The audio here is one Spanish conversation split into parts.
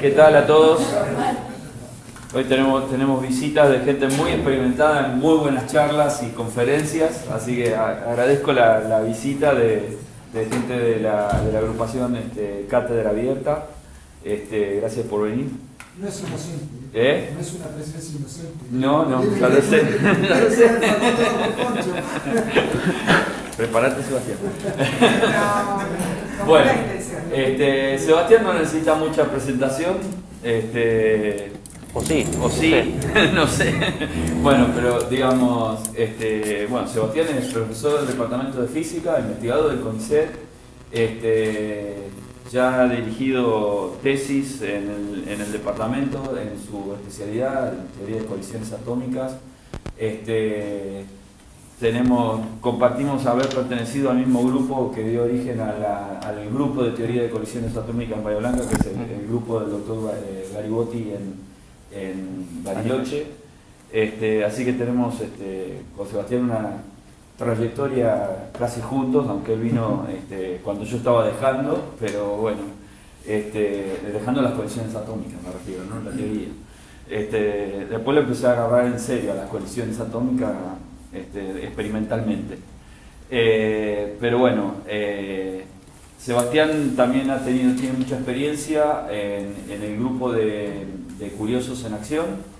¿Qué tal a todos? Hoy tenemos visitas de gente muy experimentada en muy buenas charlas y conferencias, así que agradezco la visita de gente de la agrupación Cátedra Abierta. Gracias por venir. No es inocente, no es una presencia inocente. No, ya lo sé. Ya lo sé. Prepárate, Sebastián. Bueno, Sebastián no necesita mucha presentación. O sí. No sé. Bueno, pero digamos, Sebastián es profesor del Departamento de Física, investigador del CONICET. Ya ha dirigido tesis en el departamento, en su especialidad, en teoría de colisiones atómicas. Compartimos haber pertenecido al mismo grupo que dio origen al grupo de teoría de colisiones atómicas en Bahía Blanca, que es el grupo del doctor Garibotti en Bariloche. Así que tenemos con Sebastián una trayectoria casi juntos, aunque él vino cuando yo estaba dejando, pero bueno, dejando las colisiones atómicas me refiero, ¿no? La teoría. Después le empecé a agarrar en serio a las colisiones atómicas experimentalmente. Pero bueno, Sebastián también tiene mucha experiencia en el grupo de Curiosos en Acción,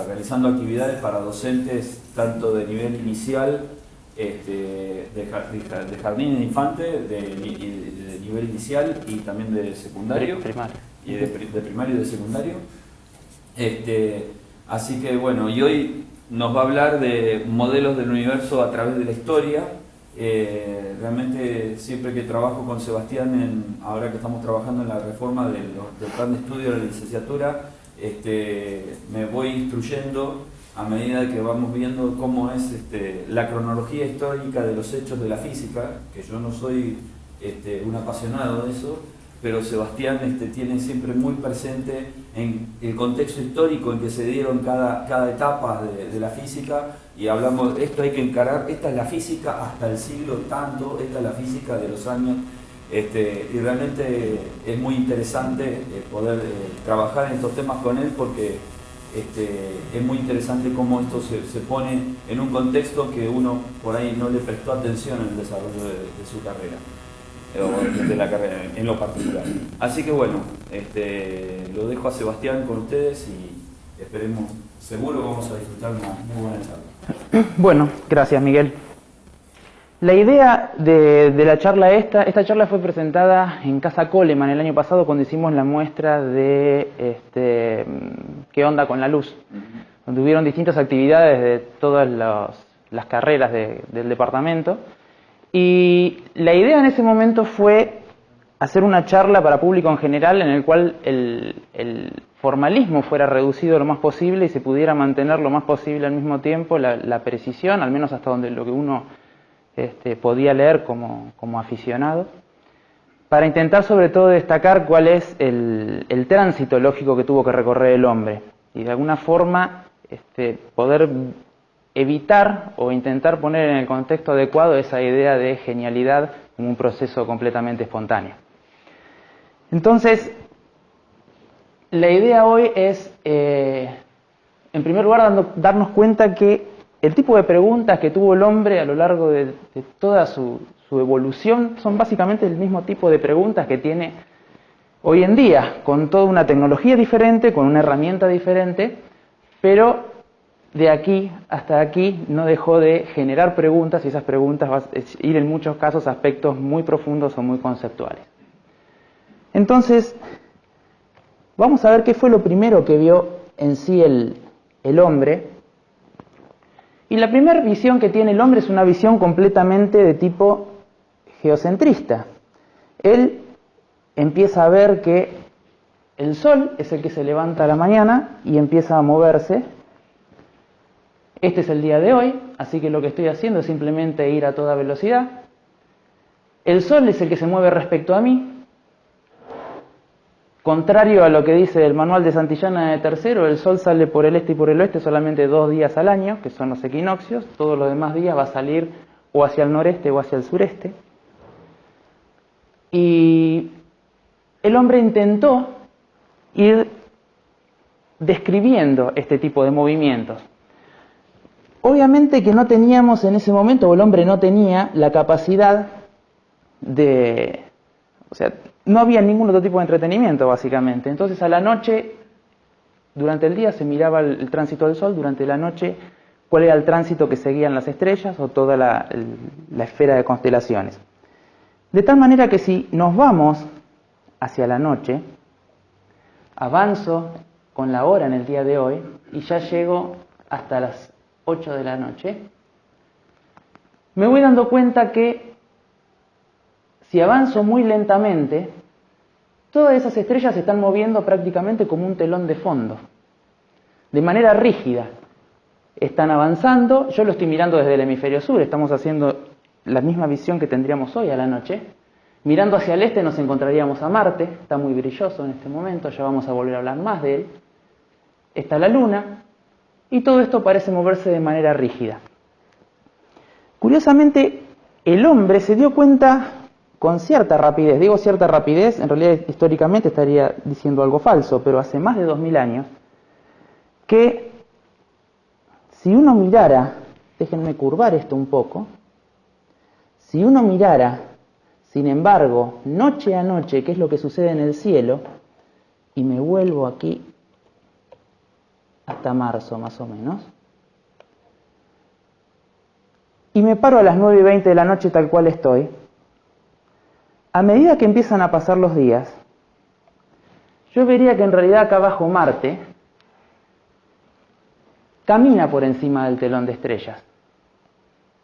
realizando actividades para docentes tanto de nivel inicial, de jardín de infante, de nivel inicial y también de secundario, y de primario y de secundario. Así que bueno, y hoy nos va a hablar de modelos del universo a través de la historia. Realmente siempre que trabajo con Sebastián, ahora que estamos trabajando en la reforma del plan de estudio de la licenciatura, me voy instruyendo a medida que vamos viendo cómo es la cronología histórica de los hechos de la física, que yo no soy un apasionado de eso, pero Sebastián tiene siempre muy presente en el contexto histórico en que se dieron cada etapa de la física, y hablamos, esto hay que encarar, esta es la física hasta el siglo tanto, esta es la física de los años, y realmente es muy interesante poder trabajar en estos temas con él, porque es muy interesante cómo esto se pone en un contexto que uno por ahí no le prestó atención en el desarrollo de su carrera. De la carrera en lo particular. Así que bueno, lo dejo a Sebastián con ustedes y esperemos, seguro vamos a disfrutar una muy buena charla. Bueno, gracias Miguel. La idea de la charla esta charla fue presentada en Casa Coleman el año pasado cuando hicimos la muestra de qué onda con la luz, donde hubieron distintas actividades de todas las carreras del departamento. Y la idea en ese momento fue hacer una charla para público en general en el cual el formalismo fuera reducido lo más posible y se pudiera mantener lo más posible al mismo tiempo la precisión, al menos hasta donde lo que uno podía leer como aficionado, para intentar sobre todo destacar cuál es el tránsito lógico que tuvo que recorrer el hombre y de alguna forma poder evitar o intentar poner en el contexto adecuado esa idea de genialidad como un proceso completamente espontáneo. Entonces, la idea hoy es, en primer lugar, darnos cuenta que el tipo de preguntas que tuvo el hombre a lo largo de toda su evolución son básicamente el mismo tipo de preguntas que tiene hoy en día, con toda una tecnología diferente, con una herramienta diferente, pero de aquí hasta aquí no dejó de generar preguntas, y esas preguntas van a ir en muchos casos a aspectos muy profundos o muy conceptuales. Entonces, vamos a ver qué fue lo primero que vio en sí el hombre. Y la primera visión que tiene el hombre es una visión completamente de tipo geocentrista. Él empieza a ver que el Sol es el que se levanta a la mañana y empieza a moverse. Este es el día de hoy, así que lo que estoy haciendo es simplemente ir a toda velocidad. El Sol es el que se mueve respecto a mí. Contrario a lo que dice el manual de Santillana de Tercero, el Sol sale por el este y por el oeste solamente 2 días al año, que son los equinoccios. Todos los demás días va a salir o hacia el noreste o hacia el sureste. Y el hombre intentó ir describiendo este tipo de movimientos. Obviamente que no teníamos en ese momento, o el hombre no tenía la capacidad de... O sea, no había ningún otro tipo de entretenimiento, básicamente. Entonces, a la noche, durante el día se miraba el tránsito del Sol, durante la noche, cuál era el tránsito que seguían las estrellas o toda la esfera de constelaciones. De tal manera que si nos vamos hacia la noche, avanzo con la hora en el día de hoy y ya llego hasta las 8 de la noche, me voy dando cuenta que si avanzo muy lentamente, todas esas estrellas se están moviendo prácticamente como un telón de fondo, de manera rígida. Están avanzando, yo lo estoy mirando desde el hemisferio sur, estamos haciendo la misma visión que tendríamos hoy a la noche. Mirando hacia el este nos encontraríamos a Marte, está muy brilloso en este momento, ya vamos a volver a hablar más de él. Está la Luna, y todo esto parece moverse de manera rígida. Curiosamente, el hombre se dio cuenta con cierta rapidez, digo cierta rapidez, en realidad históricamente estaría diciendo algo falso, pero hace más de 2000 años, que si uno mirara, déjenme curvar esto un poco, si uno mirara, sin embargo, noche a noche, qué es lo que sucede en el cielo, y me vuelvo aquí hasta marzo más o menos, y me paro a las 9:20 de la noche tal cual estoy, a medida que empiezan a pasar los días, yo vería que en realidad acá abajo Marte camina por encima del telón de estrellas.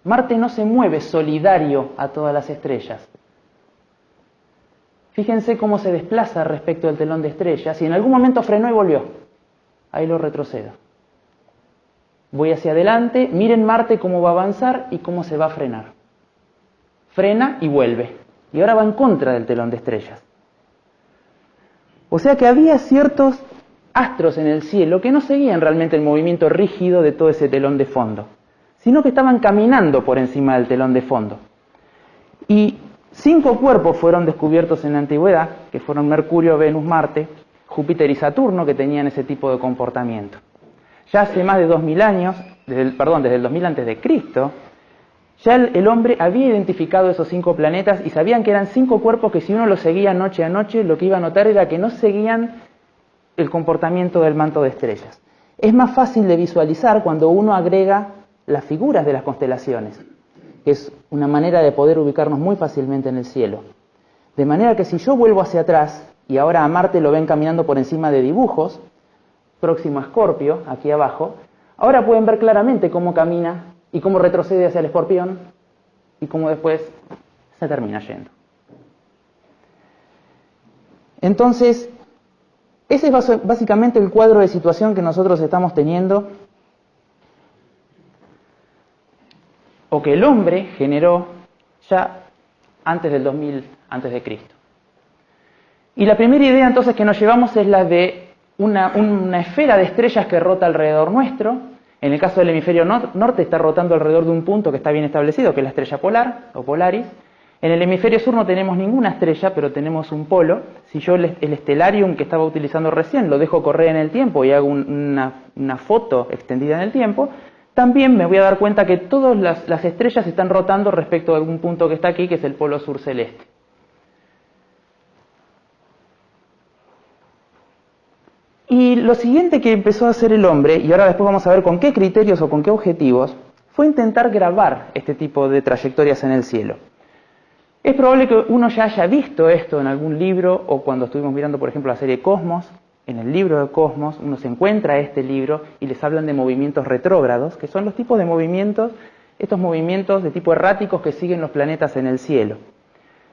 Marte no se mueve solidario a todas las estrellas. Fíjense cómo se desplaza respecto del telón de estrellas y en algún momento frenó y volvió. Ahí lo retrocedo. Voy hacia adelante, miren Marte cómo va a avanzar y cómo se va a frenar. Frena y vuelve. Y ahora va en contra del telón de estrellas. O sea que había ciertos astros en el cielo que no seguían realmente el movimiento rígido de todo ese telón de fondo, sino que estaban caminando por encima del telón de fondo. Y 5 cuerpos fueron descubiertos en la antigüedad, que fueron Mercurio, Venus, Marte, Júpiter y Saturno, que tenían ese tipo de comportamiento. Ya hace más de 2000 años, desde el 2000 a.C., ya el hombre había identificado esos 5 planetas y sabían que eran 5 cuerpos que si uno los seguía noche a noche, lo que iba a notar era que no seguían el comportamiento del manto de estrellas. Es más fácil de visualizar cuando uno agrega las figuras de las constelaciones, que es una manera de poder ubicarnos muy fácilmente en el cielo. De manera que si yo vuelvo hacia atrás, y ahora a Marte lo ven caminando por encima de dibujos, próximo a Escorpio, aquí abajo, ahora pueden ver claramente cómo camina y cómo retrocede hacia el Escorpión y cómo después se termina yendo. Entonces, ese es básicamente el cuadro de situación que nosotros estamos teniendo, o que el hombre generó ya antes del 2000 a.C. Y la primera idea entonces que nos llevamos es la de una esfera de estrellas que rota alrededor nuestro. En el caso del hemisferio norte está rotando alrededor de un punto que está bien establecido, que es la estrella polar o Polaris. En el hemisferio sur no tenemos ninguna estrella, pero tenemos un polo. Si yo el Stellarium que estaba utilizando recién lo dejo correr en el tiempo y hago una foto extendida en el tiempo, también me voy a dar cuenta que todas las estrellas están rotando respecto a algún punto que está aquí, que es el polo sur celeste. Y lo siguiente que empezó a hacer el hombre, y ahora después vamos a ver con qué criterios o con qué objetivos, fue intentar grabar este tipo de trayectorias en el cielo. Es probable que uno ya haya visto esto en algún libro o cuando estuvimos mirando, por ejemplo, la serie Cosmos. En el libro de Cosmos uno se encuentra este libro y les hablan de movimientos retrógrados, que son los tipos de movimientos, estos movimientos de tipo erráticos que siguen los planetas en el cielo.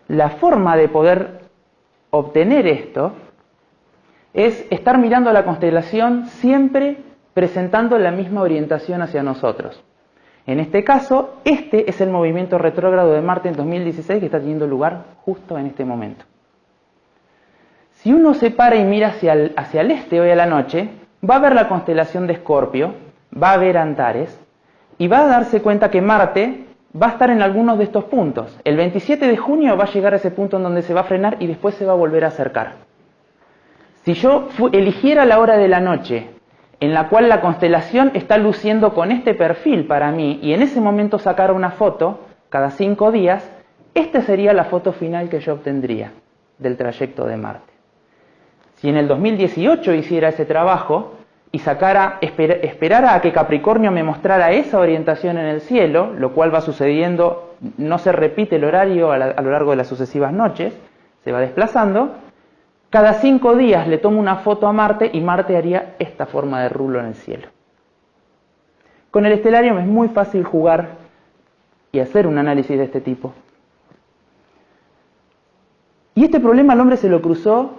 La forma de poder obtener esto es estar mirando la constelación siempre presentando la misma orientación hacia nosotros. En este caso, este es el movimiento retrógrado de Marte en 2016 que está teniendo lugar justo en este momento. Si uno se para y mira hacia el este hoy a la noche, va a ver la constelación de Escorpio, va a ver Antares y va a darse cuenta que Marte va a estar en algunos de estos puntos. El 27 de junio va a llegar a ese punto en donde se va a frenar y después se va a volver a acercar. Si yo eligiera la hora de la noche en la cual la constelación está luciendo con este perfil para mí, y en ese momento sacara una foto cada 5 días, esta sería la foto final que yo obtendría del trayecto de Marte. Si en el 2018 hiciera ese trabajo y esperara a que Capricornio me mostrara esa orientación en el cielo, lo cual va sucediendo, no se repite el horario a lo largo de las sucesivas noches, se va desplazando, cada 5 días le tomo una foto a Marte y Marte haría esta forma de rulo en el cielo. Con el Stellarium es muy fácil jugar y hacer un análisis de este tipo. Y este problema el hombre se lo cruzó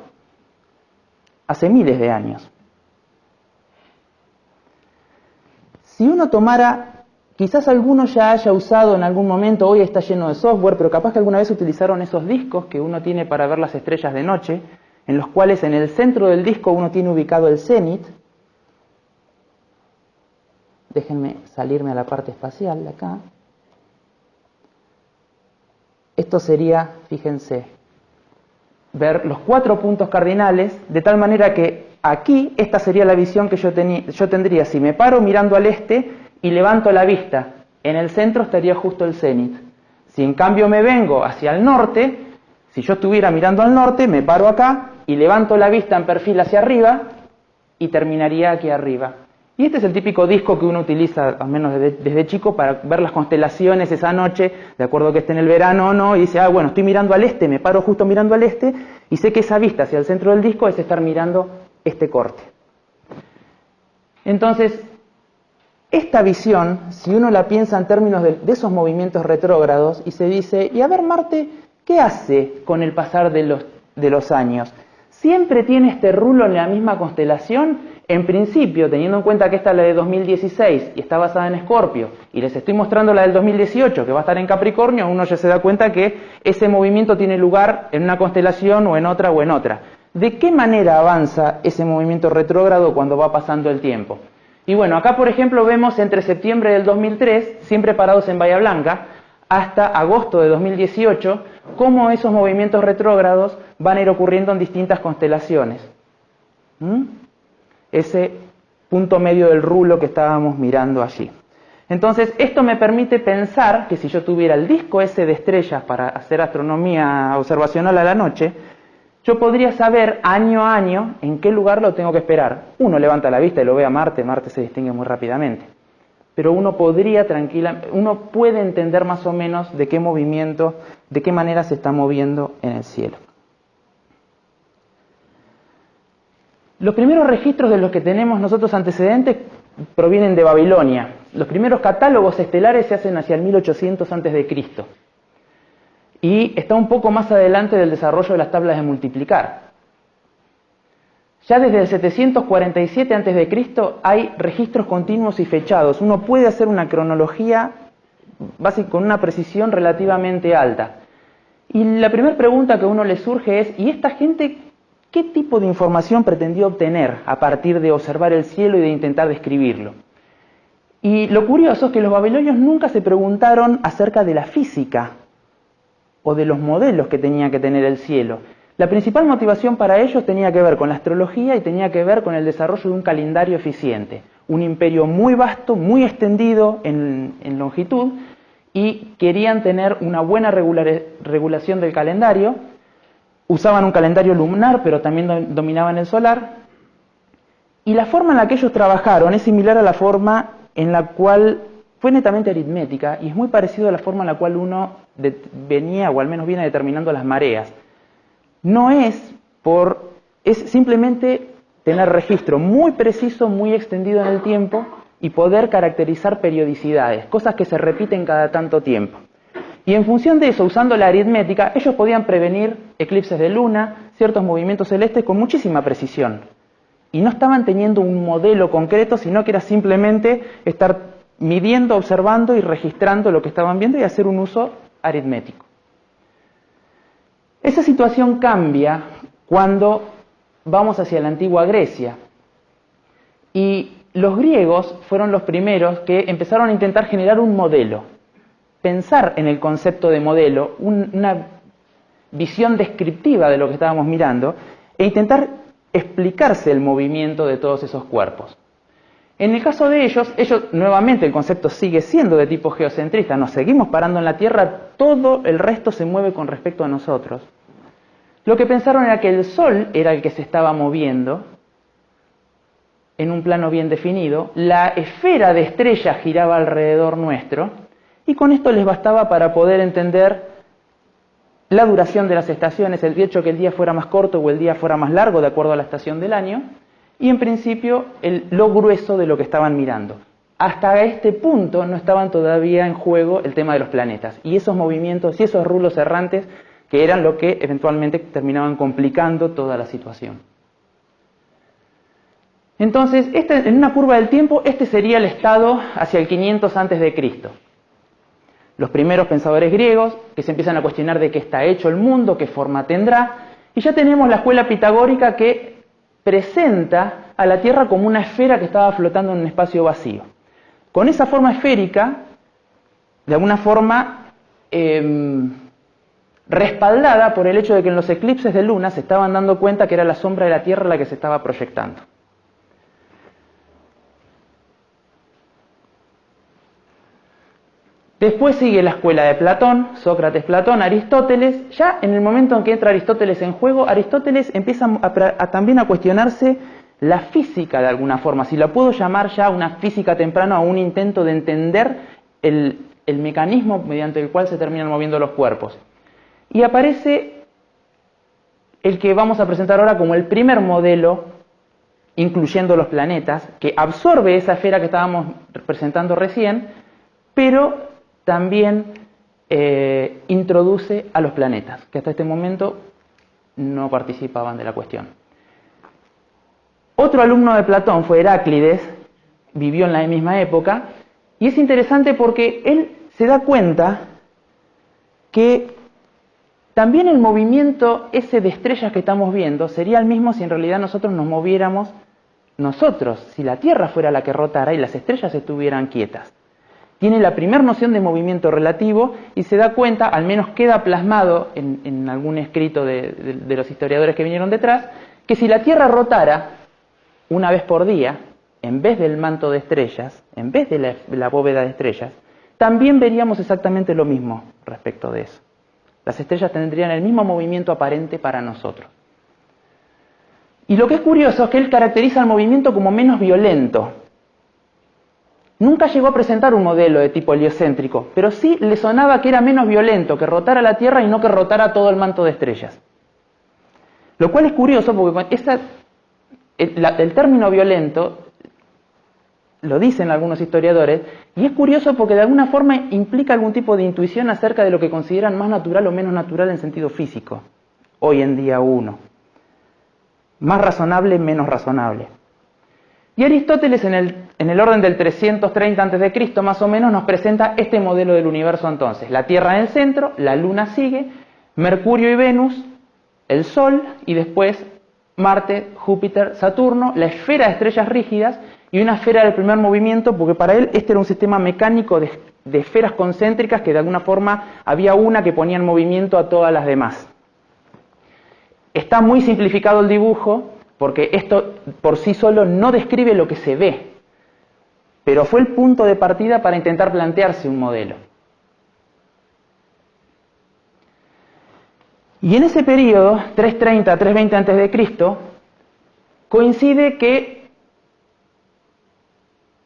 hace miles de años. Si uno tomara, quizás alguno ya haya usado en algún momento, hoy está lleno de software, pero capaz que alguna vez utilizaron esos discos que uno tiene para ver las estrellas de noche, en los cuales en el centro del disco uno tiene ubicado el cenit. Déjenme salirme a la parte espacial de acá. Esto sería, fíjense, ver los 4 puntos cardinales, de tal manera que aquí esta sería la visión que yo tendría. Si me paro mirando al este y levanto la vista, en el centro estaría justo el cenit. Si en cambio me vengo hacia el norte, si yo estuviera mirando al norte, me paro acá y levanto la vista en perfil hacia arriba y terminaría aquí arriba. Y este es el típico disco que uno utiliza, al menos desde chico, para ver las constelaciones esa noche, de acuerdo a que esté en el verano o no, y dice, bueno, estoy mirando al este, me paro justo mirando al este, y sé que esa vista hacia el centro del disco es estar mirando este corte. Entonces, esta visión, si uno la piensa en términos de esos movimientos retrógrados, y se dice, y a ver Marte, ¿qué hace con el pasar de los años? ¿Siempre tiene este rulo en la misma constelación? En principio, teniendo en cuenta que esta es la de 2016 y está basada en Escorpio, y les estoy mostrando la del 2018 que va a estar en Capricornio, uno ya se da cuenta que ese movimiento tiene lugar en una constelación o en otra o en otra. ¿De qué manera avanza ese movimiento retrógrado cuando va pasando el tiempo? Y bueno, acá por ejemplo vemos entre septiembre del 2003, siempre parados en Bahía Blanca, hasta agosto de 2018, cómo esos movimientos retrógrados van a ir ocurriendo en distintas constelaciones. Ese punto medio del rulo que estábamos mirando allí. Entonces, esto me permite pensar que si yo tuviera el disco ese de estrellas para hacer astronomía observacional a la noche, yo podría saber año a año en qué lugar lo tengo que esperar. Uno levanta la vista y lo ve a Marte, Marte se distingue muy rápidamente. Pero uno puede entender más o menos de qué movimiento, de qué manera se está moviendo en el cielo. Los primeros registros de los que tenemos nosotros antecedentes provienen de Babilonia. Los primeros catálogos estelares se hacen hacia el 1800 a.C. Y está un poco más adelante del desarrollo de las tablas de multiplicar. Ya desde el 747 a.C. hay registros continuos y fechados. Uno puede hacer una cronología con una precisión relativamente alta. Y la primera pregunta que a uno le surge es, ¿y esta gente qué tipo de información pretendió obtener a partir de observar el cielo y de intentar describirlo? Y lo curioso es que los babilonios nunca se preguntaron acerca de la física o de los modelos que tenía que tener el cielo. La principal motivación para ellos tenía que ver con la astrología y tenía que ver con el desarrollo de un calendario eficiente. Un imperio muy vasto, muy extendido en longitud, y querían tener una buena regulación del calendario. Usaban un calendario lunar, pero también dominaban el solar. Y la forma en la que ellos trabajaron es similar a la forma en la cual fue netamente aritmética, y es muy parecido a la forma en la cual uno venía, o al menos viene determinando las mareas. No es simplemente tener registro muy preciso, muy extendido en el tiempo, y poder caracterizar periodicidades, cosas que se repiten cada tanto tiempo. Y en función de eso, usando la aritmética, ellos podían prevenir eclipses de luna, ciertos movimientos celestes con muchísima precisión. Y no estaban teniendo un modelo concreto, sino que era simplemente estar midiendo, observando y registrando lo que estaban viendo y hacer un uso aritmético. Esa situación cambia cuando vamos hacia la antigua Grecia. Y los griegos fueron los primeros que empezaron a intentar generar un modelo. Pensar en el concepto de modelo, una visión descriptiva de lo que estábamos mirando, e intentar explicarse el movimiento de todos esos cuerpos. En el caso de ellos, nuevamente el concepto sigue siendo de tipo geocentrista, nos seguimos parando en la Tierra, todo el resto se mueve con respecto a nosotros. Lo que pensaron era que el Sol era el que se estaba moviendo en un plano bien definido, la esfera de estrellas giraba alrededor nuestro, y con esto les bastaba para poder entender la duración de las estaciones, el hecho que el día fuera más corto o el día fuera más largo de acuerdo a la estación del año, y en principio lo grueso de lo que estaban mirando. Hasta este punto no estaban todavía en juego el tema de los planetas, y esos movimientos y esos rulos errantes que eran lo que eventualmente terminaban complicando toda la situación. Entonces, en una curva del tiempo, este sería el estado hacia el 500 a.C. Los primeros pensadores griegos que se empiezan a cuestionar de qué está hecho el mundo, qué forma tendrá, y ya tenemos la escuela pitagórica que presenta a la Tierra como una esfera que estaba flotando en un espacio vacío. Con esa forma esférica, de alguna forma respaldada por el hecho de que en los eclipses de luna se estaban dando cuenta que era la sombra de la Tierra la que se estaba proyectando. Después sigue la escuela de Platón, Sócrates, Platón, Aristóteles. Ya en el momento en que entra Aristóteles en juego, Aristóteles empieza también a cuestionarse la física de alguna forma, si la puedo llamar ya una física temprana o un intento de entender el mecanismo mediante el cual se terminan moviendo los cuerpos. Y aparece el que vamos a presentar ahora como el primer modelo, incluyendo los planetas, que absorbe esa esfera que estábamos presentando recién, pero también introduce a los planetas, que hasta este momento no participaban de la cuestión. Otro alumno de Platón fue Heráclides, vivió en la misma época, y es interesante porque él se da cuenta que también el movimiento ese de estrellas que estamos viendo sería el mismo si en realidad nosotros nos moviéramos nosotros, si la Tierra fuera la que rotara y las estrellas estuvieran quietas. Tiene la primera noción de movimiento relativo y se da cuenta, al menos queda plasmado en algún escrito de los historiadores que vinieron detrás, que si la Tierra rotara una vez por día, en vez del manto de estrellas, en vez de la bóveda de estrellas, también veríamos exactamente lo mismo respecto de eso. Las estrellas tendrían el mismo movimiento aparente para nosotros. Y lo que es curioso es que él caracteriza el movimiento como menos violento. Nunca llegó a presentar un modelo de tipo heliocéntrico, pero sí le sonaba que era menos violento que rotara la Tierra y no que rotara todo el manto de estrellas. Lo cual es curioso porque el término violento lo dicen algunos historiadores, y es curioso porque de alguna forma implica algún tipo de intuición acerca de lo que consideran más natural o menos natural en sentido físico. Hoy en día uno. Más razonable, menos razonable. Y Aristóteles en el orden del 330 a.C. más o menos nos presenta este modelo del universo entonces. La Tierra en el centro, la Luna sigue, Mercurio y Venus, el Sol y después Marte, Júpiter, Saturno, la esfera de estrellas rígidas y una esfera del primer movimiento, porque para él este era un sistema mecánico de esferas concéntricas que de alguna forma había una que ponía en movimiento a todas las demás. Está muy simplificado el dibujo, porque esto por sí solo no describe lo que se ve, pero fue el punto de partida para intentar plantearse un modelo. Y en ese periodo, 330 a 320 a.C., coincide que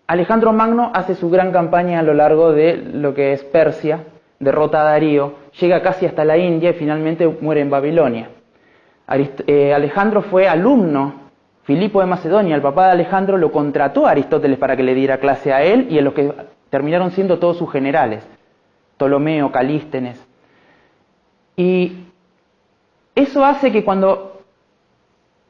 Alejandro Magno hace su gran campaña a lo largo de lo que es Persia, derrota a Darío, llega casi hasta la India y finalmente muere en Babilonia. Alejandro fue alumno, Filipo de Macedonia, el papá de Alejandro, lo contrató a Aristóteles para que le diera clase a él y a los que terminaron siendo todos sus generales, Ptolomeo, Calístenes. Y eso hace que cuando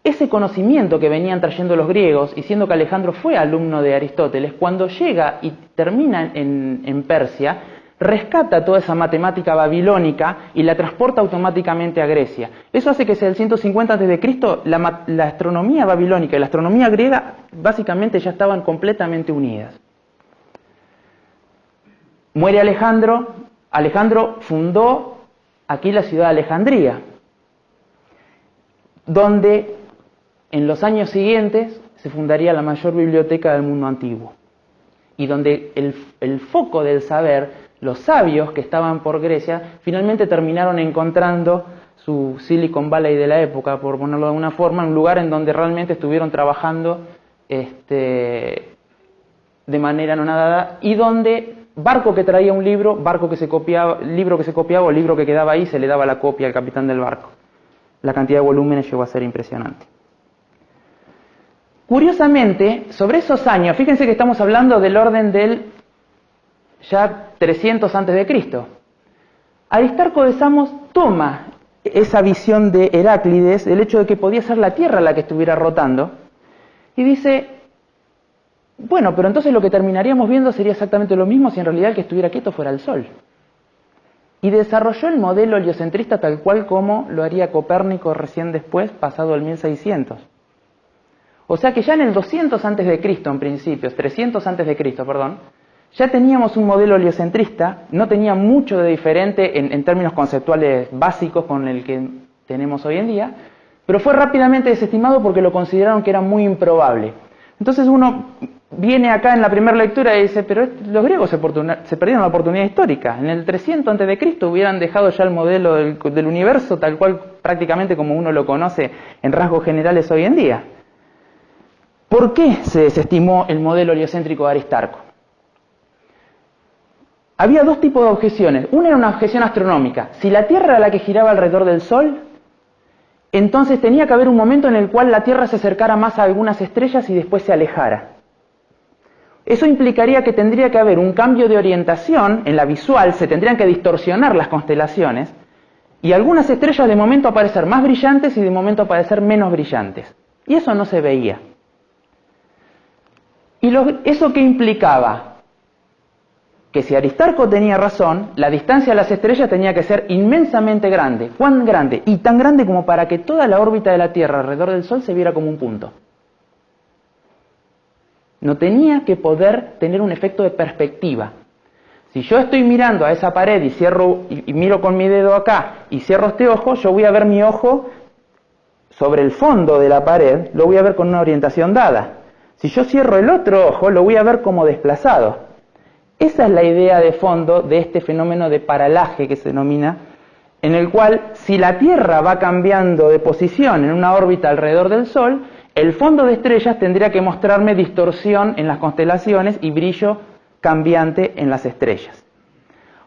ese conocimiento que venían trayendo los griegos, y siendo que Alejandro fue alumno de Aristóteles, cuando llega y termina en Persia, rescata toda esa matemática babilónica y la transporta automáticamente a Grecia. Eso hace que hacia el 150 a.C. la astronomía babilónica y la astronomía griega básicamente ya estaban completamente unidas. Muere Alejandro, Alejandro fundó aquí la ciudad de Alejandría, donde en los años siguientes se fundaría la mayor biblioteca del mundo antiguo, y donde el foco del saber, los sabios que estaban por Grecia, finalmente terminaron encontrando su Silicon Valley de la época, por ponerlo de alguna forma, un lugar en donde realmente estuvieron trabajando de manera anonadada, y donde barco que traía un libro, barco que se copiaba, libro que se copiaba o libro que quedaba ahí, se le daba la copia al capitán del barco. La cantidad de volúmenes llegó a ser impresionante. Curiosamente, sobre esos años, fíjense que estamos hablando del orden del ya 300 a.C. Aristarco de Samos toma esa visión de Heráclides, el hecho de que podía ser la Tierra la que estuviera rotando, y dice, bueno, pero entonces lo que terminaríamos viendo sería exactamente lo mismo si en realidad el que estuviera quieto fuera el Sol. Y desarrolló el modelo heliocentrista tal cual como lo haría Copérnico recién después, pasado el 1600. O sea que ya en el 200 a.C., en principios, 300 a.C., perdón, ya teníamos un modelo heliocentrista, no tenía mucho de diferente en términos conceptuales básicos con el que tenemos hoy en día, pero fue rápidamente desestimado porque lo consideraron que era muy improbable. Entonces uno viene acá en la primera lectura y dice, pero los griegos se perdieron la oportunidad histórica. En el 300 a.C. hubieran dejado ya el modelo del universo tal cual prácticamente como uno lo conoce en rasgos generales hoy en día. ¿Por qué se desestimó el modelo heliocéntrico de Aristarco? Había dos tipos de objeciones. Una era una objeción astronómica. Si la Tierra era la que giraba alrededor del Sol, entonces tenía que haber un momento en el cual la Tierra se acercara más a algunas estrellas y después se alejara. Eso implicaría que tendría que haber un cambio de orientación en la visual, se tendrían que distorsionar las constelaciones, y algunas estrellas de momento aparecer más brillantes y de momento aparecer menos brillantes. Y eso no se veía. ¿Y eso qué implicaba? Que si Aristarco tenía razón, la distancia a las estrellas tenía que ser inmensamente grande. ¿Cuán grande? Y tan grande como para que toda la órbita de la Tierra alrededor del Sol se viera como un punto. No tenía que poder tener un efecto de perspectiva. Si yo estoy mirando a esa pared y miro con mi dedo acá y cierro este ojo, yo voy a ver mi ojo sobre el fondo de la pared, lo voy a ver con una orientación dada. Si yo cierro el otro ojo, lo voy a ver como desplazado. Esa es la idea de fondo de este fenómeno de paralaje que se denomina, en el cual si la Tierra va cambiando de posición en una órbita alrededor del Sol, el fondo de estrellas tendría que mostrarme distorsión en las constelaciones y brillo cambiante en las estrellas.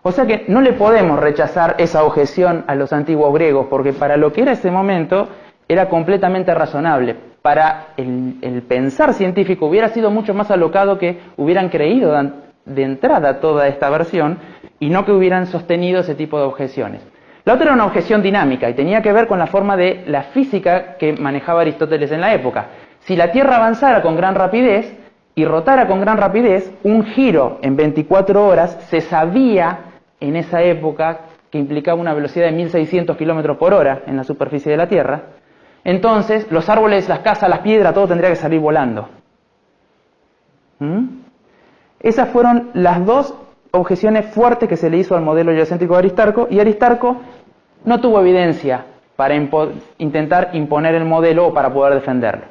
O sea que no le podemos rechazar esa objeción a los antiguos griegos, porque para lo que era ese momento era completamente razonable. Para el pensar científico hubiera sido mucho más alocado que hubieran creído de entrada toda esta versión y no que hubieran sostenido ese tipo de objeciones. La otra era una objeción dinámica y tenía que ver con la forma de la física que manejaba Aristóteles en la época. Si la Tierra avanzara con gran rapidez y rotara con gran rapidez, un giro en 24 horas se sabía en esa época que implicaba una velocidad de 1600 km por hora en la superficie de la Tierra. Entonces los árboles, las casas, las piedras, todo tendría que salir volando. Esas fueron las dos objeciones fuertes que se le hizo al modelo heliocéntrico de Aristarco, y Aristarco no tuvo evidencia para intentar imponer el modelo o para poder defenderlo.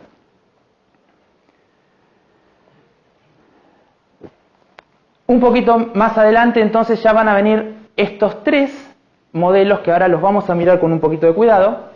Un poquito más adelante entonces ya van a venir estos tres modelos que ahora los vamos a mirar con un poquito de cuidado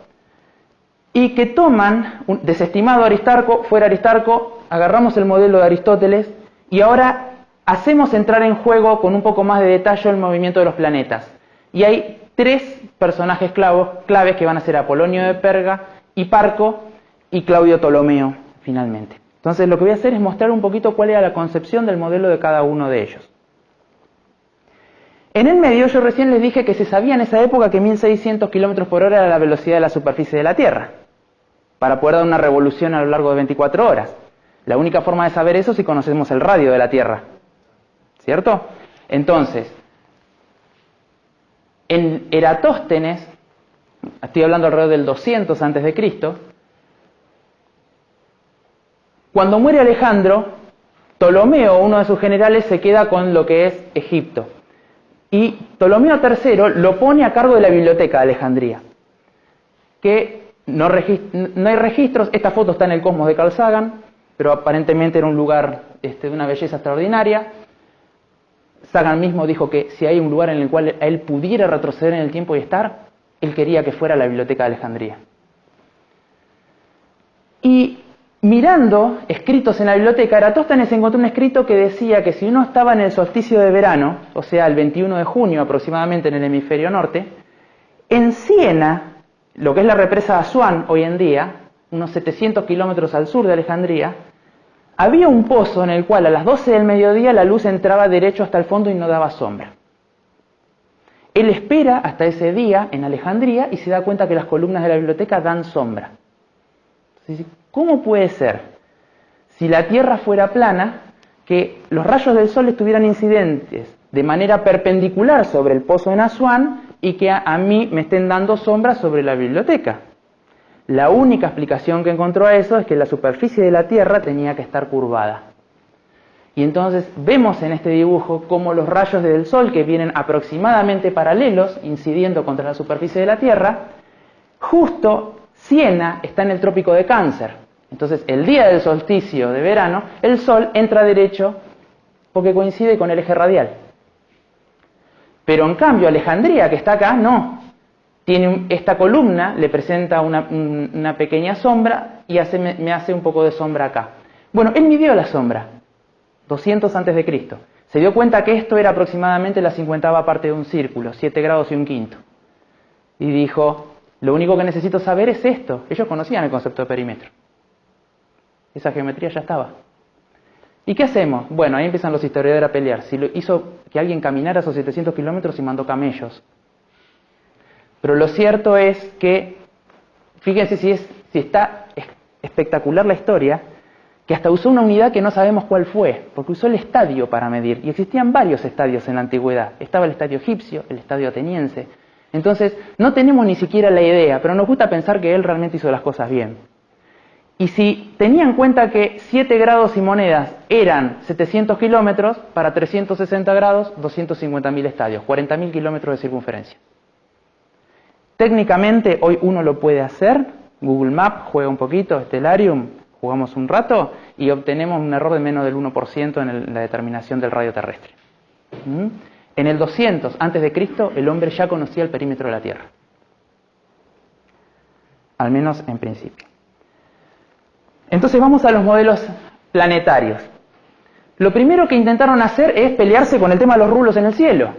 y que toman, desestimado Aristarco, fuera Aristarco, agarramos el modelo de Aristóteles y ahora hacemos entrar en juego con un poco más de detalle el movimiento de los planetas. Y hay tres personajes claves que van a ser Apolonio de Perga, Hiparco y Claudio Ptolomeo, finalmente. Entonces lo que voy a hacer es mostrar un poquito cuál era la concepción del modelo de cada uno de ellos. En el medio yo recién les dije que se sabía en esa época que 1600 km por hora era la velocidad de la superficie de la Tierra, para poder dar una revolución a lo largo de 24 horas. La única forma de saber eso es si conocemos el radio de la Tierra. ¿Cierto? Entonces, en Eratóstenes, estoy hablando alrededor del 200 a.C., cuando muere Alejandro, Ptolomeo, uno de sus generales, se queda con lo que es Egipto. Y Ptolomeo III lo pone a cargo de la biblioteca de Alejandría, que no hay registros. Esta foto está en el Cosmos de Carl Sagan, pero aparentemente era un lugar de una belleza extraordinaria. Sagan mismo dijo que si hay un lugar en el cual él pudiera retroceder en el tiempo y estar, él quería que fuera la Biblioteca de Alejandría. Y mirando escritos en la biblioteca, Eratóstenes encontró un escrito que decía que si uno estaba en el solsticio de verano, o sea, el 21 de junio aproximadamente en el hemisferio norte, en Siena, lo que es la represa de Asuán hoy en día, unos 700 kilómetros al sur de Alejandría, había un pozo en el cual a las 12 del mediodía la luz entraba derecho hasta el fondo y no daba sombra. Él espera hasta ese día en Alejandría y se da cuenta que las columnas de la biblioteca dan sombra. Entonces, ¿cómo puede ser, si la Tierra fuera plana, que los rayos del Sol estuvieran incidentes de manera perpendicular sobre el pozo en Asuán y que a mí me estén dando sombra sobre la biblioteca? La única explicación que encontró a eso es que la superficie de la Tierra tenía que estar curvada. Y entonces vemos en este dibujo cómo los rayos del Sol, que vienen aproximadamente paralelos, incidiendo contra la superficie de la Tierra, justo Siena está en el trópico de Cáncer. Entonces, el día del solsticio de verano, el Sol entra derecho porque coincide con el eje radial. Pero en cambio, Alejandría, que está acá, no. Tiene esta columna, le presenta una pequeña sombra y me hace un poco de sombra acá. Bueno, él midió la sombra, 200 antes de Cristo. Se dio cuenta que esto era aproximadamente la 50ª parte de un círculo, 7 grados y un quinto. Y dijo, lo único que necesito saber es esto. Ellos conocían el concepto de perímetro. Esa geometría ya estaba. ¿Y qué hacemos? Bueno, ahí empiezan los historiadores a pelear. Si lo hizo que alguien caminara esos 700 kilómetros y mandó camellos. Pero lo cierto es que, fíjense si está espectacular la historia, que hasta usó una unidad que no sabemos cuál fue, porque usó el estadio para medir. Y existían varios estadios en la antigüedad. Estaba el estadio egipcio, el estadio ateniense. Entonces, no tenemos ni siquiera la idea, pero nos gusta pensar que él realmente hizo las cosas bien. Y si tenía en cuenta que 7 grados y monedas eran 700 kilómetros, para 360 grados, 250.000 estadios, 40.000 kilómetros de circunferencia. Técnicamente, hoy uno lo puede hacer. Google Maps juega un poquito, Stellarium, jugamos un rato y obtenemos un error de menos del 1% en la determinación del radio terrestre. En el 200 a.C., el hombre ya conocía el perímetro de la Tierra. Al menos en principio. Entonces vamos a los modelos planetarios. Lo primero que intentaron hacer es pelearse con el tema de los rulos en el cielo.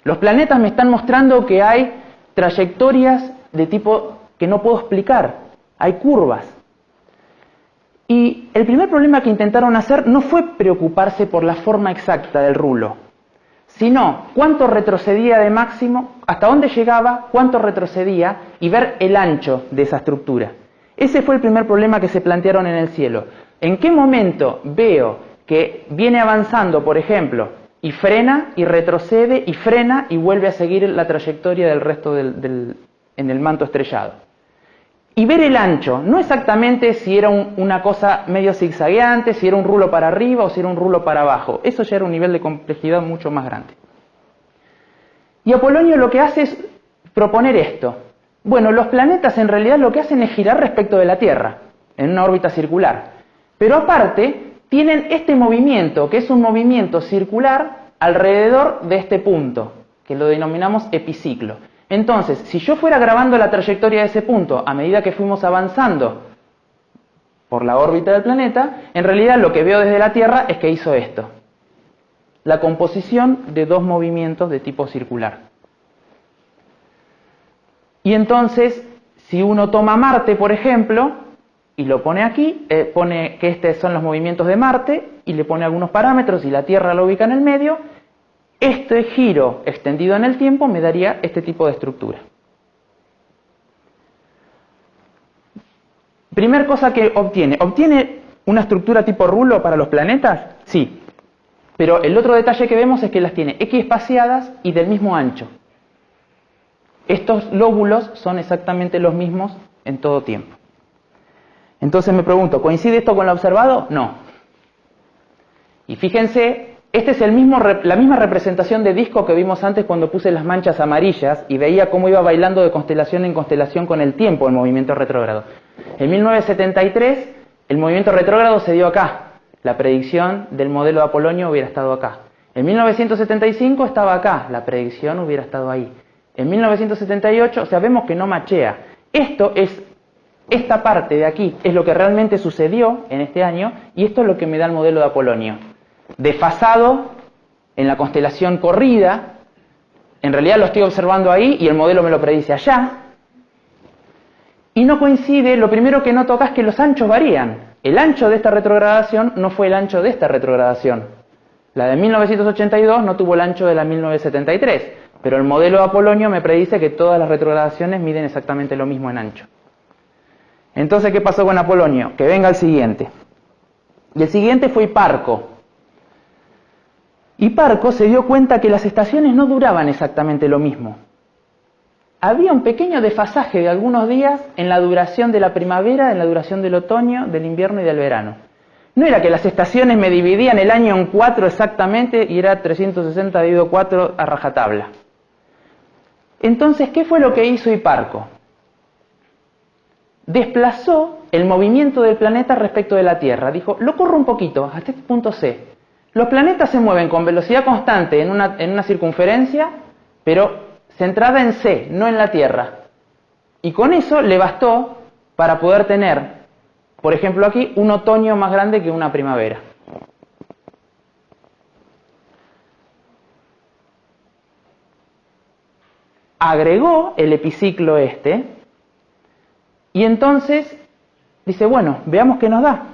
Los planetas me están mostrando que hay trayectorias de tipo que no puedo explicar. Hay curvas. Y el primer problema que intentaron hacer no fue preocuparse por la forma exacta del rulo, sino cuánto retrocedía de máximo, hasta dónde llegaba, cuánto retrocedía y ver el ancho de esa estructura. Ese fue el primer problema que se plantearon en el cielo. ¿En qué momento veo que viene avanzando, por ejemplo, y frena y retrocede y frena y vuelve a seguir la trayectoria del resto en el manto estrellado? Y ver el ancho, no exactamente si era una cosa medio zigzagueante, si era un rulo para arriba o si era un rulo para abajo. Eso ya era un nivel de complejidad mucho más grande. Y Apolonio lo que hace es proponer esto. Bueno, los planetas en realidad lo que hacen es girar respecto de la Tierra, en una órbita circular. Pero aparte, tienen este movimiento, que es un movimiento circular alrededor de este punto, que lo denominamos epiciclo. Entonces, si yo fuera grabando la trayectoria de ese punto a medida que fuimos avanzando por la órbita del planeta, en realidad lo que veo desde la Tierra es que hizo esto. La composición de dos movimientos de tipo circular. Y entonces, si uno toma Marte, por ejemplo, y lo pone aquí, pone que estos son los movimientos de Marte, y le pone algunos parámetros, y la Tierra lo ubica en el medio, este giro extendido en el tiempo me daría este tipo de estructura. Primer cosa que obtiene. ¿Obtiene una estructura tipo rulo para los planetas? Sí. Pero el otro detalle que vemos es que las tiene equiespaciadas y del mismo ancho. Estos lóbulos son exactamente los mismos en todo tiempo. Entonces me pregunto, ¿coincide esto con lo observado? No. Y fíjense, Esta es la misma representación de disco que vimos antes cuando puse las manchas amarillas y veía cómo iba bailando de constelación en constelación con el tiempo el movimiento retrógrado. En 1973 el movimiento retrógrado se dio acá. La predicción del modelo de Apolonio hubiera estado acá. En 1975 estaba acá. La predicción hubiera estado ahí. En 1978, o sea, vemos que no machea. Esta parte de aquí es lo que realmente sucedió en este año y esto es lo que me da el modelo de Apolonio. Desfasado en la constelación corrida, en realidad lo estoy observando ahí y el modelo me lo predice allá. Y no coincide, lo primero que noto acá es que los anchos varían. El ancho de esta retrogradación no fue el ancho de esta retrogradación. La de 1982 no tuvo el ancho de la 1973, pero el modelo de Apolonio me predice que todas las retrogradaciones miden exactamente lo mismo en ancho. Entonces, ¿qué pasó con Apolonio? Que venga el siguiente. Y el siguiente fue Hiparco. Hiparco se dio cuenta que las estaciones no duraban exactamente lo mismo. Había un pequeño desfasaje de algunos días en la duración de la primavera, en la duración del otoño, del invierno y del verano. No era que las estaciones me dividían el año en 4 exactamente y era 360 dividido 4 a rajatabla. Entonces, ¿qué fue lo que hizo Hiparco? Desplazó el movimiento del planeta respecto de la Tierra. Dijo, lo corro un poquito, hasta este punto C. Los planetas se mueven con velocidad constante en una circunferencia, pero centrada en C, no en la Tierra. Y con eso le bastó para poder tener, por ejemplo aquí, un otoño más grande que una primavera. Agregó el epiciclo y entonces dice, bueno, veamos qué nos da.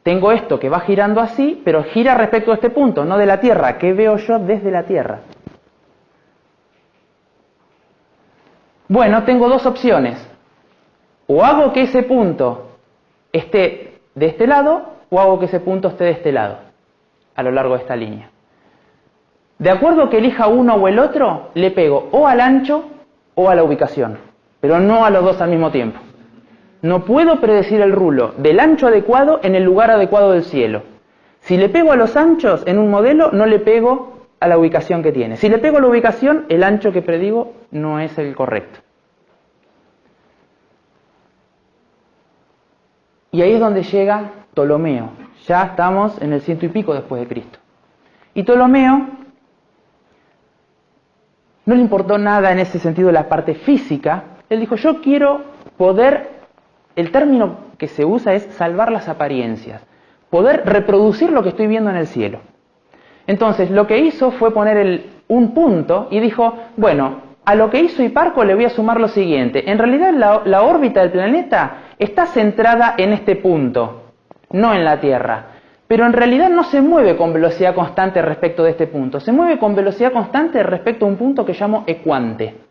Tengo esto que va girando así, pero gira respecto a este punto, no de la Tierra. ¿Qué veo yo desde la Tierra? Bueno, tengo dos opciones. O hago que ese punto esté de este lado, o hago que ese punto esté de este lado, a lo largo de esta línea. De acuerdo a que elija uno o el otro, le pego o al ancho o a la ubicación, pero no a los dos al mismo tiempo. No puedo predecir el rulo del ancho adecuado en el lugar adecuado del cielo. Si le pego a los anchos en un modelo, no le pego a la ubicación que tiene. Si le pego a la ubicación, el ancho que predigo no es el correcto. Y ahí es donde llega Ptolomeo. Ya estamos en el 100 y pico después de Cristo. Y Ptolomeo no le importó nada en ese sentido de la parte física. Él dijo, yo quiero poder, el término que se usa es salvar las apariencias, poder reproducir lo que estoy viendo en el cielo. Entonces, lo que hizo fue poner un punto y dijo, bueno, a lo que hizo Hiparco le voy a sumar lo siguiente. En realidad, la órbita del planeta está centrada en este punto, no en la Tierra. Pero en realidad no se mueve con velocidad constante respecto de este punto. Se mueve con velocidad constante respecto a un punto que llamo ecuante.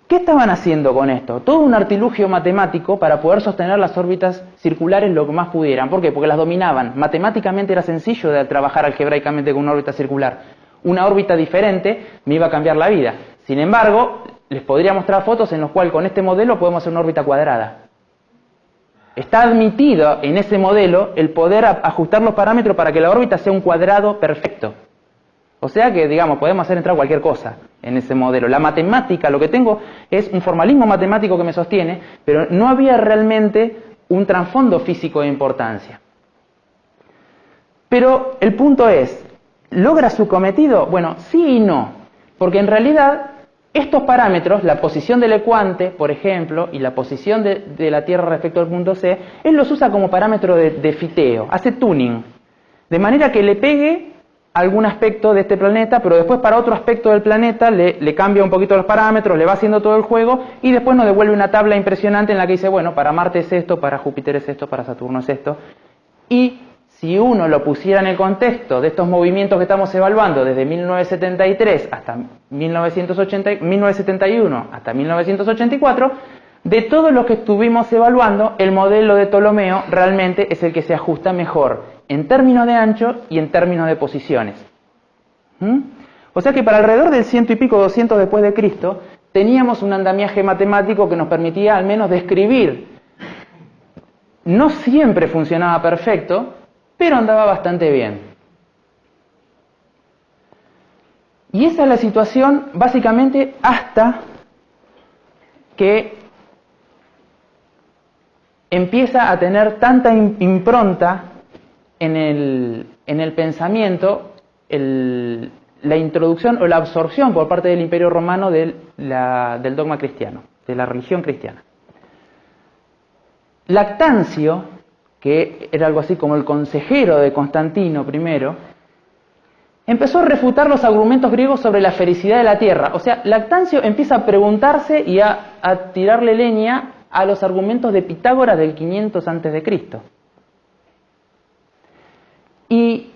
¿Qué estaban haciendo con esto? Todo un artilugio matemático para poder sostener las órbitas circulares lo que más pudieran. ¿Por qué? Porque las dominaban. Matemáticamente era sencillo de trabajar algebraicamente con una órbita circular. Una órbita diferente me iba a cambiar la vida. Sin embargo, les podría mostrar fotos en las cuales con este modelo podemos hacer una órbita cuadrada. Está admitido en ese modelo el poder ajustar los parámetros para que la órbita sea un cuadrado perfecto. O sea que, digamos, podemos hacer entrar cualquier cosa en ese modelo. La matemática, lo que tengo es un formalismo matemático que me sostiene, pero no había realmente un trasfondo físico de importancia. Pero el punto es, ¿logra su cometido? Bueno, sí y no, porque en realidad estos parámetros, la posición del ecuante, por ejemplo, y la posición de la Tierra respecto al punto C, él los usa como parámetro de fiteo, hace tuning, de manera que le pegue algún aspecto de este planeta, pero después para otro aspecto del planeta le cambia un poquito los parámetros, le va haciendo todo el juego y después nos devuelve una tabla impresionante en la que dice, bueno, para Marte es esto, para Júpiter es esto, para Saturno es esto. Y si uno lo pusiera en el contexto de estos movimientos que estamos evaluando desde 1973 hasta 1971 hasta 1984, de todos los que estuvimos evaluando, el modelo de Ptolomeo realmente es el que se ajusta mejor en términos de ancho y en términos de posiciones. O sea que para alrededor del 100 y pico, 200 después de Cristo, teníamos un andamiaje matemático que nos permitía al menos describir. No siempre funcionaba perfecto, pero andaba bastante bien. Y esa es la situación básicamente hasta que empieza a tener tanta impronta en el pensamiento la introducción o la absorción por parte del Imperio Romano del dogma cristiano, de la religión cristiana. Lactancio, que era algo así como el consejero de Constantino I, empezó a refutar los argumentos griegos sobre la fericidad de la tierra. O sea, Lactancio empieza a preguntarse y a tirarle leña a los argumentos de Pitágoras del 500 a.C. Y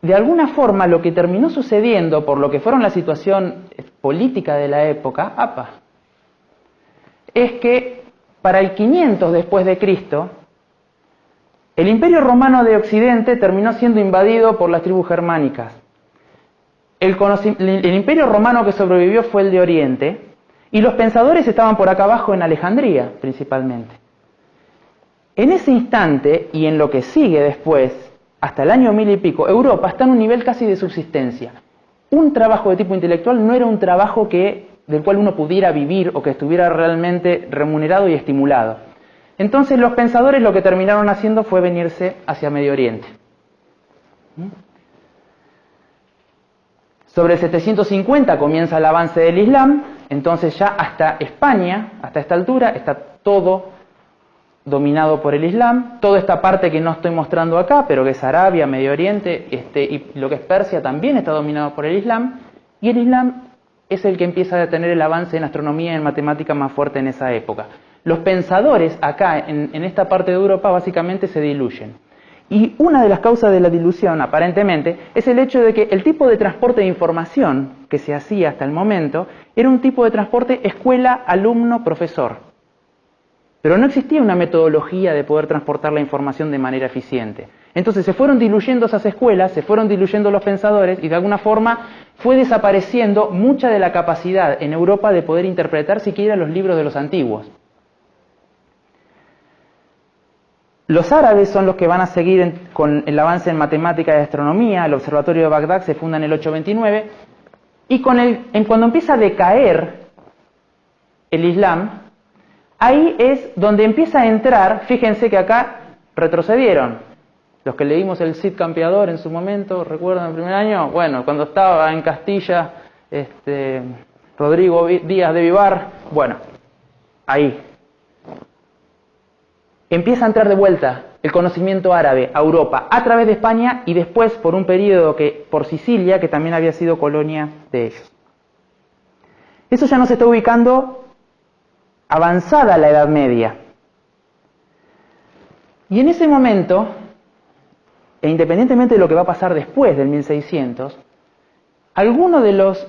de alguna forma lo que terminó sucediendo por lo que fueron la situación política de la época, es que para el 500 después de Cristo, el Imperio Romano de Occidente terminó siendo invadido por las tribus germánicas. El Imperio Romano que sobrevivió fue el de Oriente, y los pensadores estaban por acá abajo en Alejandría, principalmente. En ese instante, y en lo que sigue después, hasta el año 1000 y pico, Europa está en un nivel casi de subsistencia. Un trabajo de tipo intelectual no era un trabajo del cual uno pudiera vivir o que estuviera realmente remunerado y estimulado. Entonces los pensadores lo que terminaron haciendo fue venirse hacia Medio Oriente. Sobre el 750 comienza el avance del Islam, entonces ya hasta España, hasta esta altura, está todo dominado por el Islam. Toda esta parte que no estoy mostrando acá, pero que es Arabia, Medio Oriente, y lo que es Persia también está dominado por el Islam. Y el Islam es el que empieza a tener el avance en astronomía y en matemática más fuerte en esa época. Los pensadores acá, en esta parte de Europa, básicamente se diluyen. Y una de las causas de la dilución, aparentemente, es el hecho de que el tipo de transporte de información que se hacía hasta el momento era un tipo de transporte escuela-alumno-profesor. Pero no existía una metodología de poder transportar la información de manera eficiente. Entonces se fueron diluyendo esas escuelas, se fueron diluyendo los pensadores y de alguna forma fue desapareciendo mucha de la capacidad en Europa de poder interpretar siquiera los libros de los antiguos. Los árabes son los que van a seguir con el avance en matemática y astronomía. El observatorio de Bagdad se funda en el 829 y cuando empieza a decaer el Islam, ahí es donde empieza a entrar. Fíjense que acá retrocedieron. Los que leímos el Cid Campeador en su momento, ¿recuerdan el primer año? Bueno, cuando estaba en Castilla, Rodrigo Díaz de Vivar, bueno, ahí empieza a entrar de vuelta el conocimiento árabe a Europa a través de España y después por un periodo por Sicilia, que también había sido colonia de ellos. Eso ya nos está ubicando avanzada la Edad Media. Y en ese momento, e independientemente de lo que va a pasar después del 1600, algunos de los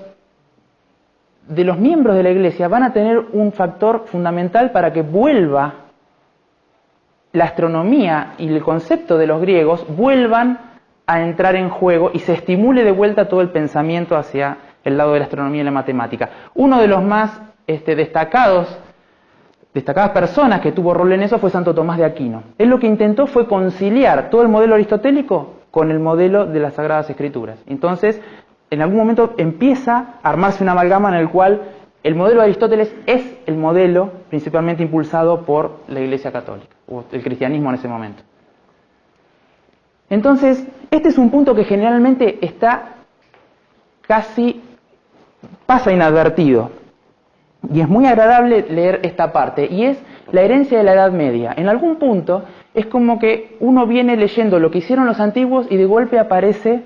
miembros de la Iglesia van a tener un factor fundamental para que vuelva la astronomía y el concepto de los griegos vuelvan a entrar en juego y se estimule de vuelta todo el pensamiento hacia el lado de la astronomía y la matemática. Uno de los más destacadas personas que tuvo rol en eso fue Santo Tomás de Aquino. Él lo que intentó fue conciliar todo el modelo aristotélico con el modelo de las Sagradas Escrituras. Entonces, en algún momento empieza a armarse una amalgama en el cual el modelo de Aristóteles es el modelo principalmente impulsado por la Iglesia Católica, o el cristianismo en ese momento. Entonces, este es un punto que generalmente pasa inadvertido. Y es muy agradable leer esta parte, y es la herencia de la Edad Media. En algún punto es como que uno viene leyendo lo que hicieron los antiguos y de golpe aparece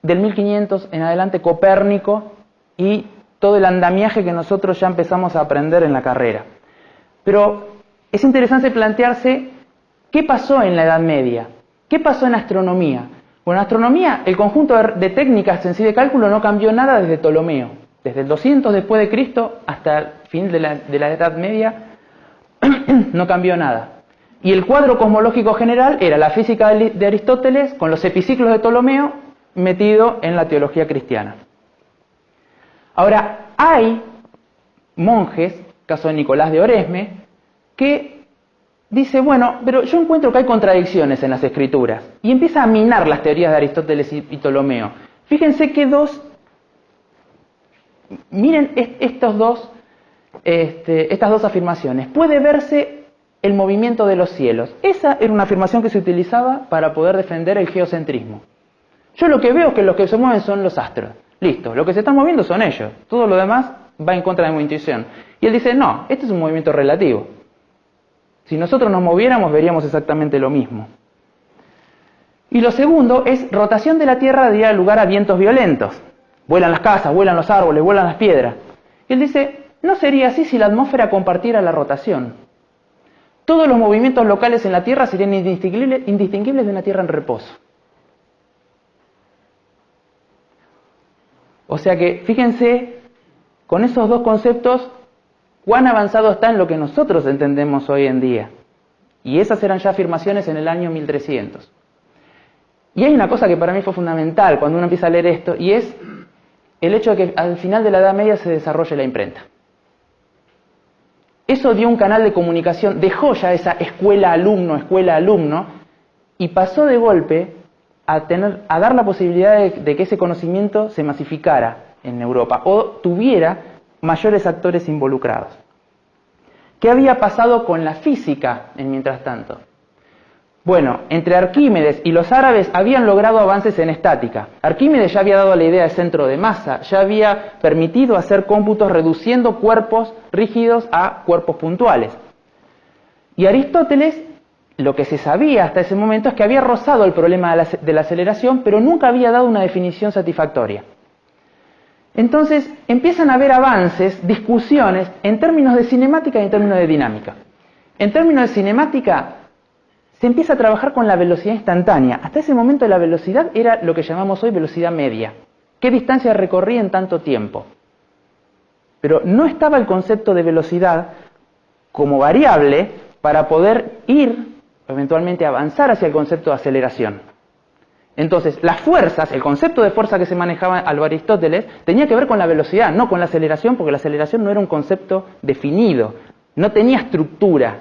del 1500 en adelante Copérnico y todo el andamiaje que nosotros ya empezamos a aprender en la carrera. Pero es interesante plantearse qué pasó en la Edad Media, qué pasó en astronomía. Bueno, en astronomía el conjunto de técnicas en sí de cálculo no cambió nada desde Ptolomeo. Desde el 200 después de Cristo hasta el fin de la Edad Media no cambió nada. Y el cuadro cosmológico general era la física de Aristóteles con los epiciclos de Ptolomeo metido en la teología cristiana. Ahora, hay monjes, caso de Nicolás de Oresme, que dice, bueno, pero yo encuentro que hay contradicciones en las escrituras, y empieza a minar las teorías de Aristóteles y Ptolomeo. Fíjense que miren estas dos afirmaciones. Puede verse el movimiento de los cielos. Esa era una afirmación que se utilizaba para poder defender el geocentrismo. Yo lo que veo es que los que se mueven son los astros. Listo, lo que se están moviendo son ellos. Todo lo demás va en contra de mi intuición. Y él dice, no, este es un movimiento relativo. Si nosotros nos moviéramos, veríamos exactamente lo mismo. Y lo segundo es, rotación de la Tierra daría lugar a vientos violentos. Vuelan las casas, vuelan los árboles, vuelan las piedras. Y él dice, no sería así si la atmósfera compartiera la rotación. Todos los movimientos locales en la Tierra serían indistinguibles de una Tierra en reposo. O sea que, fíjense, con esos dos conceptos, cuán avanzado está en lo que nosotros entendemos hoy en día. Y esas eran ya afirmaciones en el año 1300. Y hay una cosa que para mí fue fundamental cuando uno empieza a leer esto, y es el hecho de que al final de la Edad Media se desarrolle la imprenta. Eso dio un canal de comunicación, dejó ya esa escuela-alumno, y pasó de golpe a dar la posibilidad de que ese conocimiento se masificara en Europa, o tuviera mayores actores involucrados. ¿Qué había pasado con la física en mientras tanto? Bueno, entre Arquímedes y los árabes habían logrado avances en estática. Arquímedes ya había dado la idea de centro de masa, ya había permitido hacer cómputos reduciendo cuerpos rígidos a cuerpos puntuales. Y Aristóteles, lo que se sabía hasta ese momento es que había rozado el problema de la aceleración, pero nunca había dado una definición satisfactoria. Entonces empiezan a haber avances, discusiones en términos de cinemática y en términos de dinámica. En términos de cinemática, se empieza a trabajar con la velocidad instantánea. Hasta ese momento la velocidad era lo que llamamos hoy velocidad media. ¿Qué distancia recorría en tanto tiempo? Pero no estaba el concepto de velocidad como variable para poder ir, eventualmente avanzar hacia el concepto de aceleración. Entonces, las fuerzas, el concepto de fuerza que se manejaba al Aristóteles, tenía que ver con la velocidad, no con la aceleración, porque la aceleración no era un concepto definido, no tenía estructura,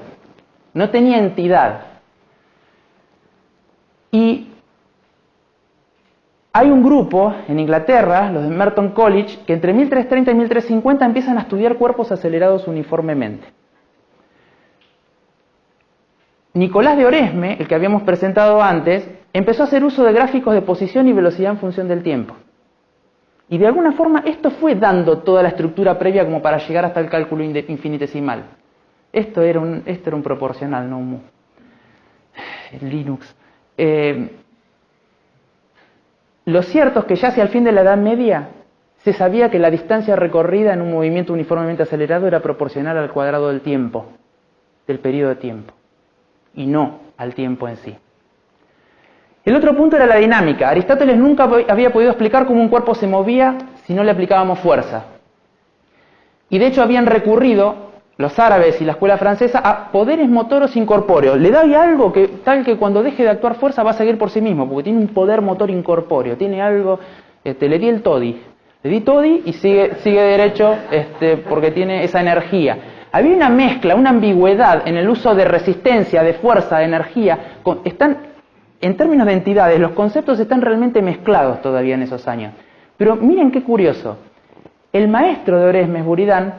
no tenía entidad. Y hay un grupo en Inglaterra, los de Merton College, que entre 1330 y 1350 empiezan a estudiar cuerpos acelerados uniformemente. Nicolás de Oresme, el que habíamos presentado antes, empezó a hacer uso de gráficos de posición y velocidad en función del tiempo. Y de alguna forma esto fue dando toda la estructura previa como para llegar hasta el cálculo infinitesimal. Esto era un proporcional, no un mu. Linux. Lo cierto es que ya hacia el fin de la Edad Media se sabía que la distancia recorrida en un movimiento uniformemente acelerado era proporcional al cuadrado del tiempo, del periodo de tiempo, y no al tiempo en sí. El otro punto era la dinámica. Aristóteles nunca había podido explicar cómo un cuerpo se movía si no le aplicábamos fuerza. Y de hecho habían recurrido los árabes y la escuela francesa a poderes motoros incorpóreos. Le da algo tal que cuando deje de actuar fuerza va a seguir por sí mismo, porque tiene un poder motor incorpóreo, tiene algo, le di el toddy. Le di toddy y sigue derecho porque tiene esa energía. Había una mezcla, una ambigüedad en el uso de resistencia, de fuerza, de energía. En términos de entidades, los conceptos están realmente mezclados todavía en esos años. Pero miren qué curioso. El maestro de Oresmes, Buridan,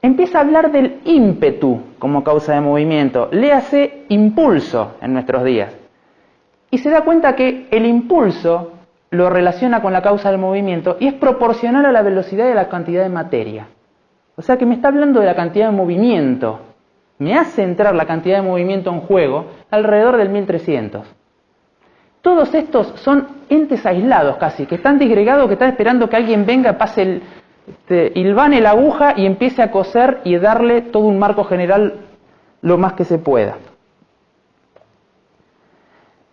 empieza a hablar del ímpetu como causa de movimiento. Léase impulso en nuestros días. Y se da cuenta que el impulso lo relaciona con la causa del movimiento y es proporcional a la velocidad y a la cantidad de materia. O sea que me está hablando de la cantidad de movimiento. Me hace entrar la cantidad de movimiento en juego alrededor del 1300. Todos estos son entes aislados casi, que están disgregados, que están esperando que alguien venga, pase hilvane la aguja y empiece a coser y darle todo un marco general lo más que se pueda.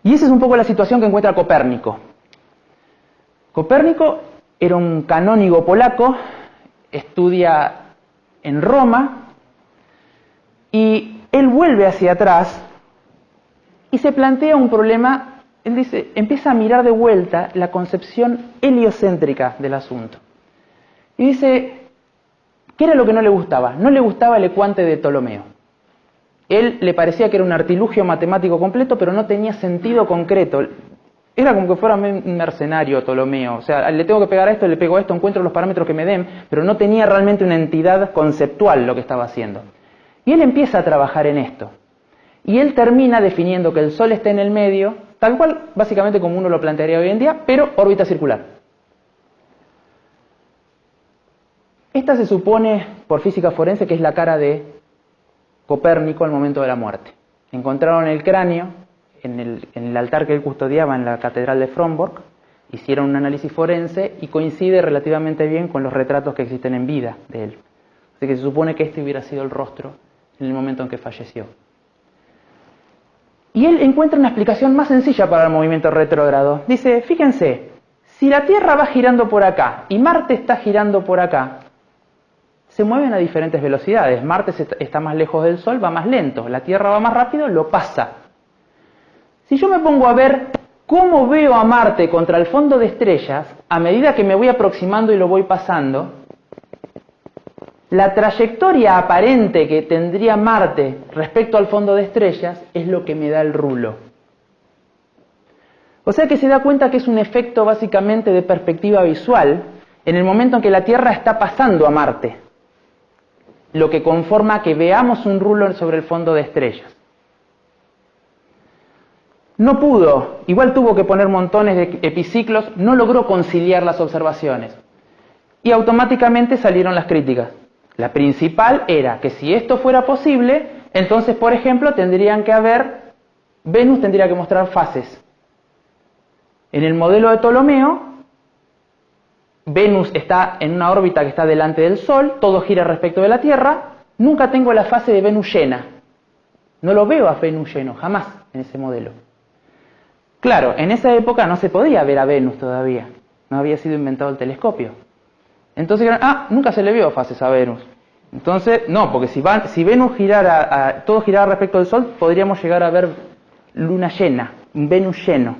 Y esa es un poco la situación que encuentra Copérnico. Copérnico era un canónigo polaco, estudia en Roma, y él vuelve hacia atrás y se plantea un problema. Él dice, empieza a mirar de vuelta la concepción heliocéntrica del asunto. Y dice, ¿qué era lo que no le gustaba? No le gustaba el ecuante de Ptolomeo. Él le parecía que era un artilugio matemático completo, pero no tenía sentido concreto. Era como que fuera un mercenario Ptolomeo. O sea, le tengo que pegar a esto, le pego a esto, encuentro los parámetros que me den, pero no tenía realmente una entidad conceptual lo que estaba haciendo. Y él empieza a trabajar en esto. Y él termina definiendo que el Sol está en el medio, tal cual, básicamente como uno lo plantearía hoy en día, pero órbita circular. Esta se supone, por física forense, que es la cara de Copérnico al momento de la muerte. Encontraron el cráneo en el altar que él custodiaba en la catedral de Frombork, hicieron un análisis forense y coincide relativamente bien con los retratos que existen en vida de él. Así que se supone que este hubiera sido el rostro en el momento en que falleció. Y él encuentra una explicación más sencilla para el movimiento retrógrado. Dice, fíjense, si la Tierra va girando por acá y Marte está girando por acá, se mueven a diferentes velocidades. Marte está más lejos del Sol, va más lento. La Tierra va más rápido, lo pasa. Si yo me pongo a ver cómo veo a Marte contra el fondo de estrellas, a medida que me voy aproximando y lo voy pasando, la trayectoria aparente que tendría Marte respecto al fondo de estrellas es lo que me da el rulo. O sea que se da cuenta que es un efecto básicamente de perspectiva visual en el momento en que la Tierra está pasando a Marte, lo que conforma que veamos un rulo sobre el fondo de estrellas. No pudo, igual tuvo que poner montones de epiciclos, no logró conciliar las observaciones. Y automáticamente salieron las críticas. La principal era que si esto fuera posible, entonces, por ejemplo, Venus tendría que mostrar fases. En el modelo de Ptolomeo, Venus está en una órbita que está delante del Sol, todo gira respecto de la Tierra, nunca tengo la fase de Venus llena. No lo veo a Venus lleno, jamás en ese modelo. Claro, en esa época no se podía ver a Venus todavía, no había sido inventado el telescopio. Entonces, nunca se le vio fases a Venus. Entonces, no, porque si Venus girara, todo girara respecto del Sol, podríamos llegar a ver luna llena, un Venus lleno.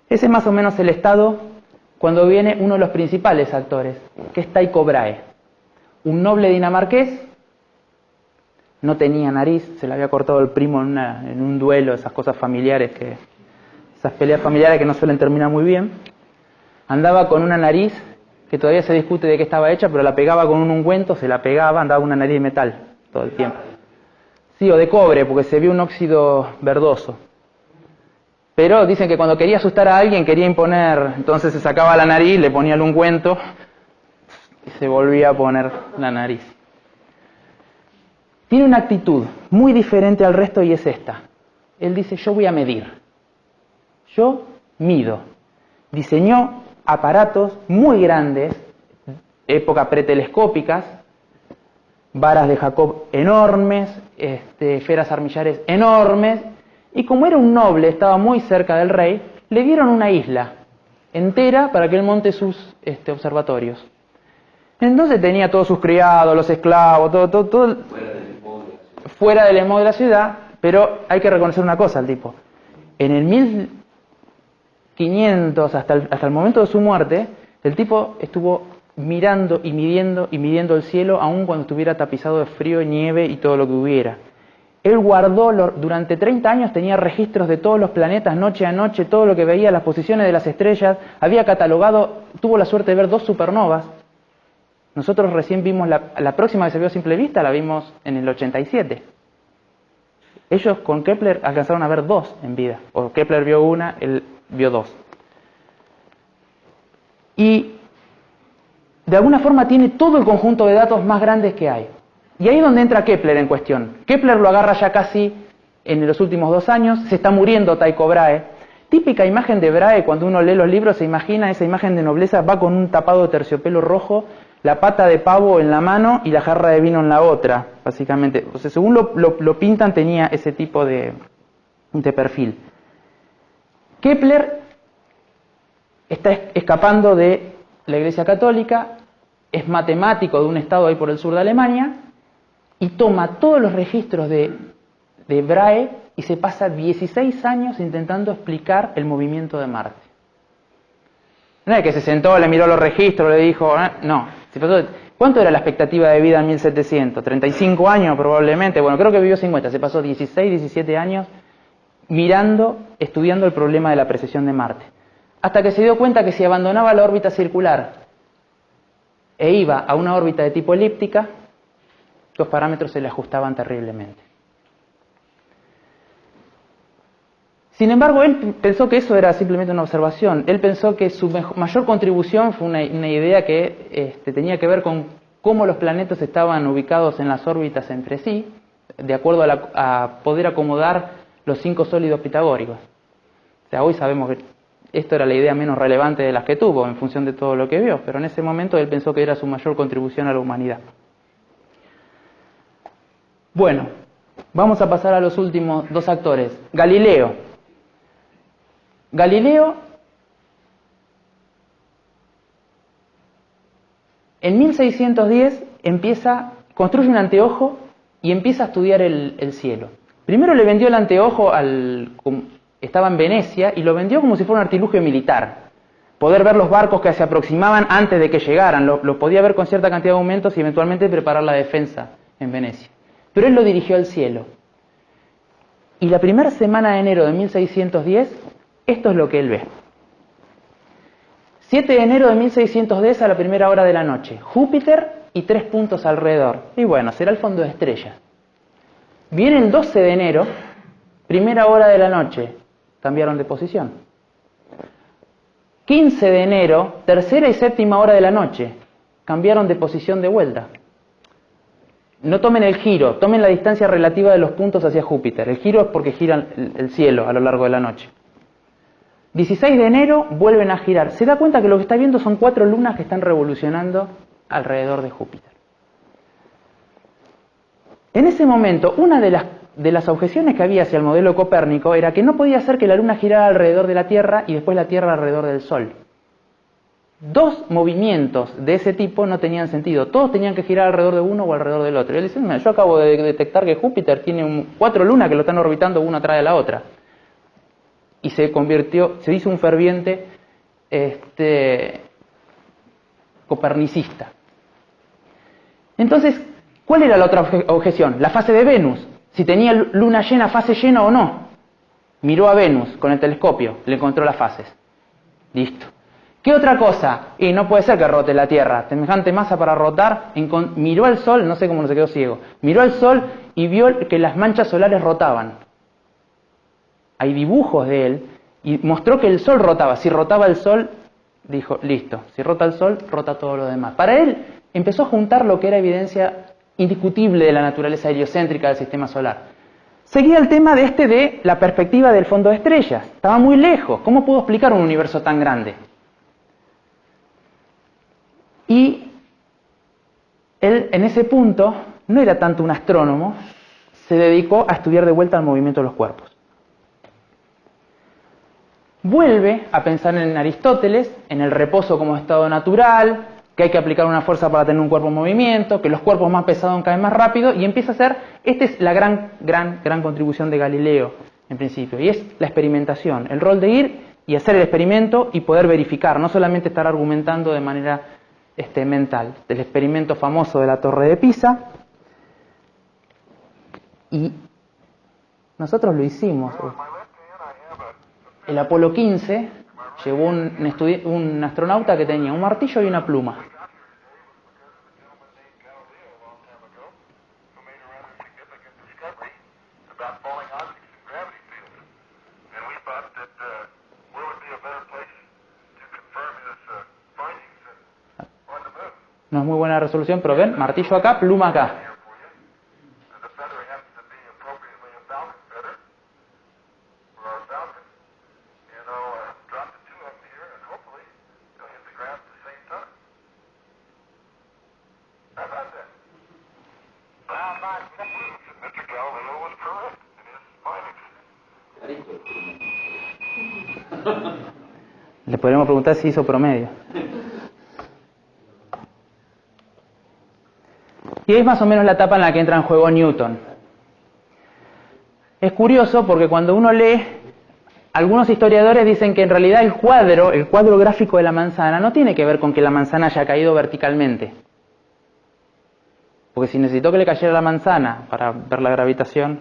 Ese es más o menos el estado cuando viene uno de los principales actores, que es Tycho Brahe, un noble dinamarqués. No tenía nariz, se le había cortado el primo en un duelo, esas cosas familiares, esas peleas familiares que no suelen terminar muy bien. Andaba con una nariz que todavía se discute de qué estaba hecha, pero la pegaba con un ungüento, se la pegaba, andaba con una nariz de metal todo el tiempo. Sí, o de cobre, porque se vio un óxido verdoso. Pero dicen que cuando quería asustar a alguien, quería imponer, entonces se sacaba la nariz, le ponía el ungüento y se volvía a poner la nariz. Tiene una actitud muy diferente al resto y es esta. Él dice, yo voy a medir. Yo mido. Diseñó aparatos muy grandes, época pretelescópicas, varas de Jacob enormes, esferas armillares enormes, y como era un noble, estaba muy cerca del rey, le dieron una isla entera para que él monte sus observatorios. Entonces tenía todos sus criados, los esclavos, todo fuera del embo de la ciudad, pero hay que reconocer una cosa al tipo. En el 1500 hasta el momento de su muerte, el tipo estuvo mirando y midiendo el cielo, aun cuando estuviera tapizado de frío, nieve y todo lo que hubiera. Él guardó, durante 30 años tenía registros de todos los planetas, noche a noche, todo lo que veía, las posiciones de las estrellas, había catalogado, tuvo la suerte de ver 2 supernovas. Nosotros recién vimos la próxima que se vio a simple vista, la vimos en el 87. Ellos con Kepler alcanzaron a ver 2 en vida. O Kepler vio una, él vio 2. Y de alguna forma tiene todo el conjunto de datos más grandes que hay. Y ahí es donde entra Kepler en cuestión. Kepler lo agarra ya casi en los últimos 2 años, se está muriendo Tycho Brahe. Típica imagen de Brahe, cuando uno lee los libros, se imagina esa imagen de nobleza, va con un tapado de terciopelo rojo, la pata de pavo en la mano y la jarra de vino en la otra, básicamente. O sea, según lo pintan, tenía ese tipo de perfil. Kepler está escapando de la Iglesia Católica, es matemático de un estado ahí por el sur de Alemania, y toma todos los registros de Brahe y se pasa 16 años intentando explicar el movimiento de Marte. No es que se sentó, le miró los registros, le dijo, no, ¿Cuánto era la expectativa de vida en 1700? 35 años probablemente. Bueno, creo que vivió 50. Se pasó 16, 17 años mirando, estudiando el problema de la precesión de Marte. Hasta que se dio cuenta que si abandonaba la órbita circular e iba a una órbita de tipo elíptica, los parámetros se le ajustaban terriblemente. Sin embargo, él pensó que eso era simplemente una observación. Él pensó que su mayor contribución fue una idea que tenía que ver con cómo los planetas estaban ubicados en las órbitas entre sí, de acuerdo a poder acomodar los 5 sólidos pitagóricos. O sea, hoy sabemos que esto era la idea menos relevante de las que tuvo, en función de todo lo que vio, pero en ese momento él pensó que era su mayor contribución a la humanidad. Bueno, vamos a pasar a los últimos 2 actores. Galileo, en 1610 construye un anteojo y empieza a estudiar el cielo. Primero le vendió el anteojo estaba en Venecia y lo vendió como si fuera un artilugio militar. Poder ver los barcos que se aproximaban antes de que llegaran, lo podía ver con cierta cantidad de aumentos y eventualmente preparar la defensa en Venecia. Pero él lo dirigió al cielo. Y la primera semana de enero de 1610, esto es lo que él ve. 7 de enero de 1610 a la primera hora de la noche. Júpiter y 3 puntos alrededor. Y bueno, será el fondo de estrellas. Viene el 12 de enero, primera hora de la noche. Cambiaron de posición. 15 de enero, tercera y séptima hora de la noche. Cambiaron de posición de vuelta. No tomen el giro, tomen la distancia relativa de los puntos hacia Júpiter. El giro es porque gira el cielo a lo largo de la noche. 16 de enero vuelven a girar. Se da cuenta que lo que está viendo son 4 lunas que están revolucionando alrededor de Júpiter. En ese momento, una de las objeciones que había hacia el modelo Copérnico era que no podía ser que la luna girara alrededor de la Tierra y después la Tierra alrededor del Sol. 2 movimientos de ese tipo no tenían sentido. Todos tenían que girar alrededor de uno o alrededor del otro. Y él dice, yo acabo de detectar que Júpiter tiene 4 lunas que lo están orbitando una atrás de la otra. Y se hizo un ferviente copernicista. Entonces, ¿cuál era la otra objeción? La fase de Venus. Si tenía luna llena, fase llena o no. Miró a Venus con el telescopio, le encontró las fases. Listo. ¿Qué otra cosa? Y no puede ser que rote la Tierra. Semejante masa para rotar. Miró al Sol, no sé cómo no se quedó ciego. Miró al Sol y vio que las manchas solares rotaban. Hay dibujos de él y mostró que el Sol rotaba. Si rotaba el Sol, dijo, listo. Si rota el Sol, rota todo lo demás. Para él empezó a juntar lo que era evidencia indiscutible de la naturaleza heliocéntrica del sistema solar. Seguía el tema de la perspectiva del fondo de estrellas. Estaba muy lejos. ¿Cómo puedo explicar un universo tan grande? Y él, en ese punto, no era tanto un astrónomo, se dedicó a estudiar de vuelta el movimiento de los cuerpos. Vuelve a pensar en Aristóteles, en el reposo como estado natural, que hay que aplicar una fuerza para tener un cuerpo en movimiento, que los cuerpos más pesados caen más rápido, y empieza a hacer, esta es la gran contribución de Galileo, en principio, y es la experimentación, el rol de ir y hacer el experimento y poder verificar, no solamente estar argumentando de manera mental. El experimento famoso de la Torre de Pisa, y nosotros lo hicimos. El Apolo 15 llevó un astronauta que tenía un martillo y una pluma. No es muy buena resolución, pero ven, martillo acá, pluma acá. Le podríamos preguntar si hizo promedio. Y es más o menos la etapa en la que entra en juego Newton. Es curioso porque cuando uno lee algunos historiadores dicen que en realidad el cuadro gráfico de la manzana no tiene que ver con que la manzana haya caído verticalmente. Porque si necesitó que le cayera la manzana para ver la gravitación,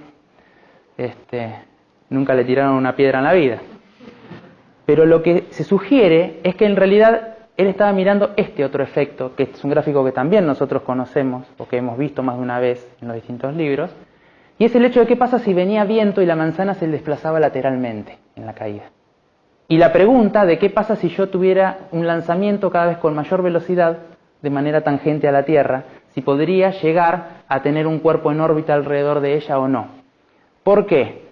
nunca le tiraron una piedra en la vida. Pero lo que se sugiere es que en realidad él estaba mirando este otro efecto, que es un gráfico que también nosotros conocemos, o que hemos visto más de una vez en los distintos libros, y es el hecho de qué pasa si venía viento y la manzana se desplazaba lateralmente en la caída. Y la pregunta de qué pasa si yo tuviera un lanzamiento cada vez con mayor velocidad, de manera tangente a la Tierra, si podría llegar a tener un cuerpo en órbita alrededor de ella o no. ¿Por qué?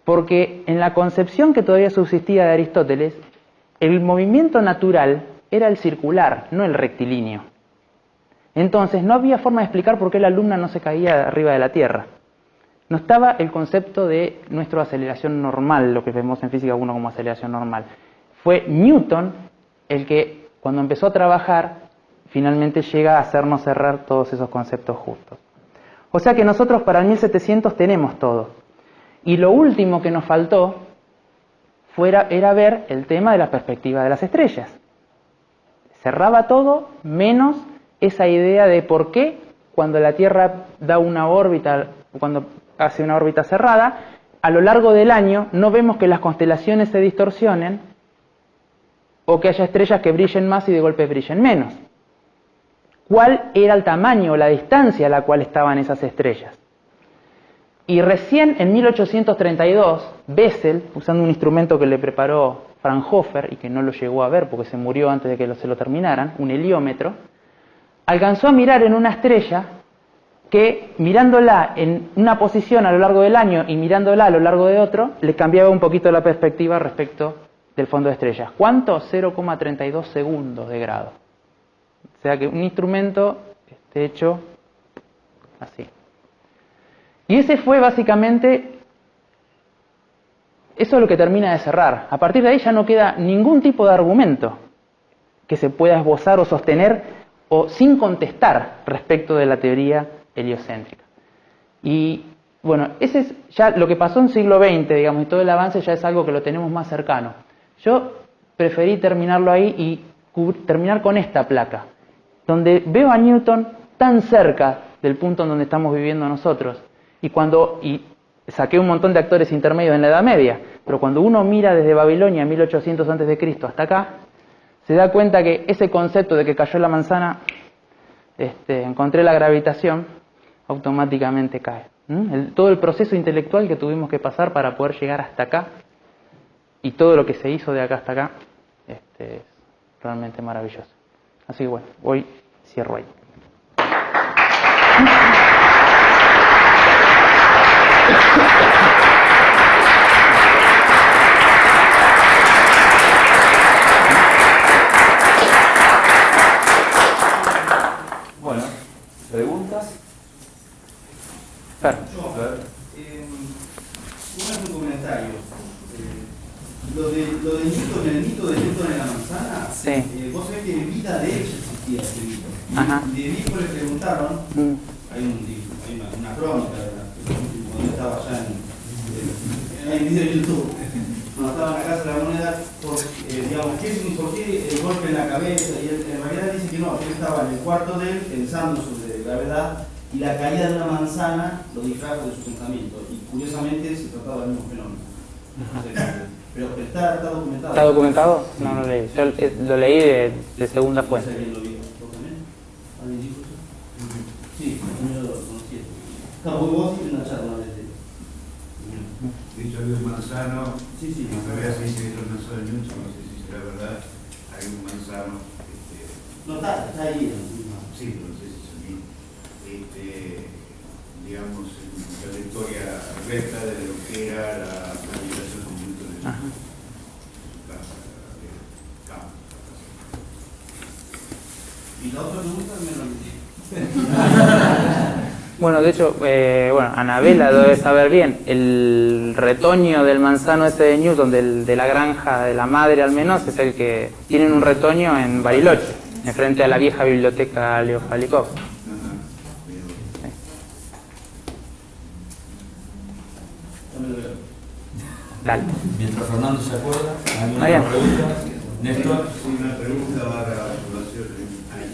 Porque en la concepción que todavía subsistía de Aristóteles, el movimiento natural era el circular, no el rectilíneo. Entonces no había forma de explicar por qué la luna no se caía arriba de la Tierra. No estaba el concepto de nuestra aceleración normal, lo que vemos en física 1 como aceleración normal. Fue Newton el que, cuando empezó a trabajar, finalmente llega a hacernos cerrar todos esos conceptos justos. O sea que nosotros para el 1700 tenemos todo. Y lo último que nos faltó era ver el tema de la perspectiva de las estrellas. Cerraba todo menos esa idea de por qué cuando la Tierra da una órbita, cuando hace una órbita cerrada, a lo largo del año no vemos que las constelaciones se distorsionen o que haya estrellas que brillen más y de golpe brillen menos. ¿Cuál era el tamaño o la distancia a la cual estaban esas estrellas? Y recién en 1832, Bessel, usando un instrumento que le preparó Fraunhofer y que no lo llegó a ver porque se murió antes de que se lo terminaran, un heliómetro, alcanzó a mirar en una estrella que mirándola en una posición a lo largo del año y mirándola a lo largo de otro, le cambiaba un poquito la perspectiva respecto del fondo de estrellas. ¿Cuánto? 0,32 segundos de grado. O sea que un instrumento hecho así. Y ese fue básicamente, eso es lo que termina de cerrar. A partir de ahí ya no queda ningún tipo de argumento que se pueda esbozar o sostener o sin contestar respecto de la teoría heliocéntrica. Y bueno, ese es ya lo que pasó en siglo XX, digamos, y todo el avance ya es algo que lo tenemos más cercano. Yo preferí terminarlo ahí y terminar con esta placa, donde veo a Newton tan cerca del punto en donde estamos viviendo nosotros, y saqué un montón de actores intermedios en la Edad Media, pero cuando uno mira desde Babilonia 1800 a.C. hasta acá, se da cuenta que ese concepto de que cayó la manzana, encontré la gravitación, automáticamente cae. Todo el proceso intelectual que tuvimos que pasar para poder llegar hasta acá, y todo lo que se hizo de acá hasta acá, es realmente maravilloso. Así que bueno, hoy cierro ahí. Bueno, ¿preguntas? Claro. Un comentario. Lo de Newton, el mito de Newton en la manzana, Sí. vos sabés que en vida de él existía ese mito. Ajá. Y de Vico le preguntaron, hay una crónica, cuando estaba allá hay un video de YouTube, cuando estaba en la Casa de la Moneda, digamos, ¿por qué el golpe en la cabeza? Y él, en realidad dice que no, que él estaba en el cuarto de él pensando sobre gravedad y la caída de una manzana lo distrajo de su pensamiento. Y curiosamente se trataba del mismo fenómeno. Pero está documentado. ¿Está documentado? No lo leí. Yo lo leí de segunda fuente. ¿Alguien lo vio? ¿Vos también? ¿Alguien dijo eso? Sí, yo lo conocí. Claro, vos hiciste una charla una vez de Dicho de Manzano, sí. no todavía se dice que es Manzano de Newton, no sé si será verdad, hay un Manzano. No, está ahí. Sí, no sé si es el mismo. Digamos, en la trayectoria recta de lo que era la gravitación de Newton en su casa de campo. Y la otra pregunta me la metí. Bueno, de hecho, Anabela lo debe saber bien. El retoño del manzano ese de Newton, de la granja de la madre al menos, es el que tienen un retoño en Bariloche, enfrente a la vieja biblioteca Leo Falikov. Dale. Mientras Fernando se acuerda, ¿alguna Mariano. pregunta? Néstor. Una pregunta barra observación. Hay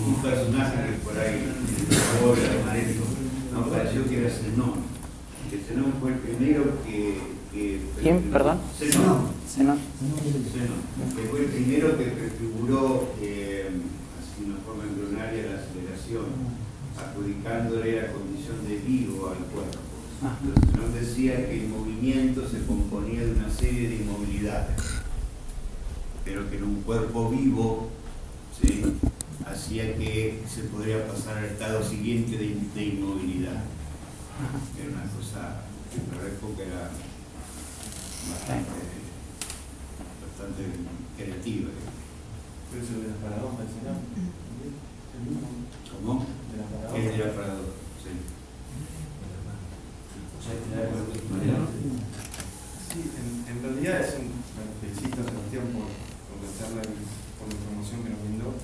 un personaje que por ahí, el Mareto, no pareció que era Zenón. Que Zenón fue el primero que ¿Quién? Perdón. Zenón. Zenón. Que fue el primero que prefiguró así de una forma embrionaria la aceleración, adjudicándole la condición de vivo al cuerpo. Entonces Zenón decía que el movimiento se componía de una serie de inmovilidades, pero que en un cuerpo vivo, ¿sí?, hacía que se podría pasar al estado siguiente de inmovilidad. Era una cosa que en la época era bastante creativa. ¿Pero eso de las paradojas del Senado? ¿Cómo? ¿De las paradojas? ¿Qué es de la paradoja? Sí. Sí, en realidad es un... Felicito a Sebastián por la charla y por la información que nos brindó.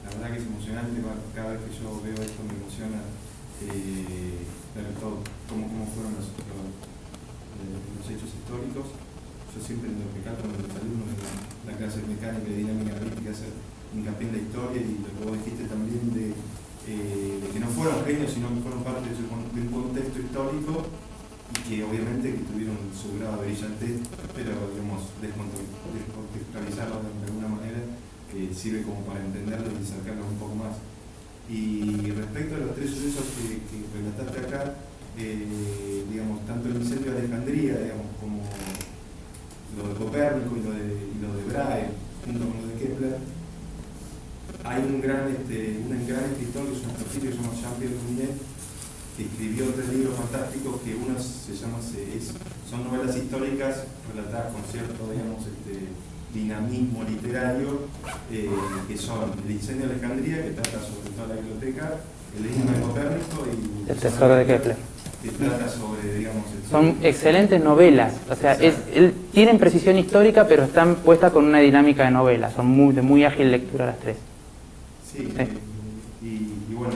La verdad que es emocionante, cada vez que yo veo esto me emociona ver todo, cómo fueron los hechos históricos. Yo siempre lo recalco en los alumnos de la clase de mecánica y dinámica analítica, hacer hincapié en la historia y lo que vos dijiste también de que no fueron genios, sino que fueron parte de un contexto histórico y que obviamente que tuvieron su grado de brillantez, pero digamos, descontextualizarlo de alguna manera que sirve como para entenderlo y acercarlo un poco más. Y respecto a los tres sucesos que relataste acá, digamos, tanto el incendio de Alejandría, digamos, como lo de Copérnico y lo de Brahe, junto con lo de Kepler, hay un gran escritor que es un astrofísico que se llama Jean-Pierre Luminet, que escribió 3 libros fantásticos, que uno se llama, son novelas históricas relatadas con cierto, digamos, dinamismo literario, que son El incendio de Alejandría, que trata sobre toda la biblioteca, El enigma de Copérnico y El tesoro de Kepler. que trata sobre, digamos... Son excelentes novelas, o sea, tienen precisión histórica, pero están puestas con una dinámica de novela, son de muy ágil lectura las 3. Sí, y bueno,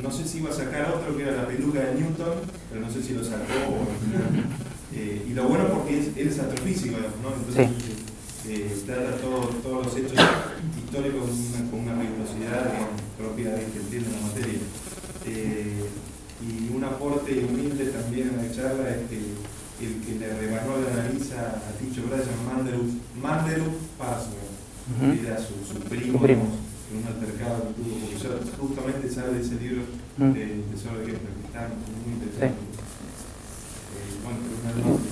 no sé si iba a sacar otro que era La peluca de Newton, pero no sé si lo sacó y lo bueno porque él es astrofísico, ¿no? Entonces trata todos los hechos históricos con una rigurosidad propia de que entiende la materia. Y un aporte humilde también en la charla es que el que le rebanó la nariz a Tycho Brahe se llama Mandelus Parsberg, que era su primo, en un altercado que tuvo, porque yo justamente sabe de ese libro de Tesoro de Kepler, que está muy interesante.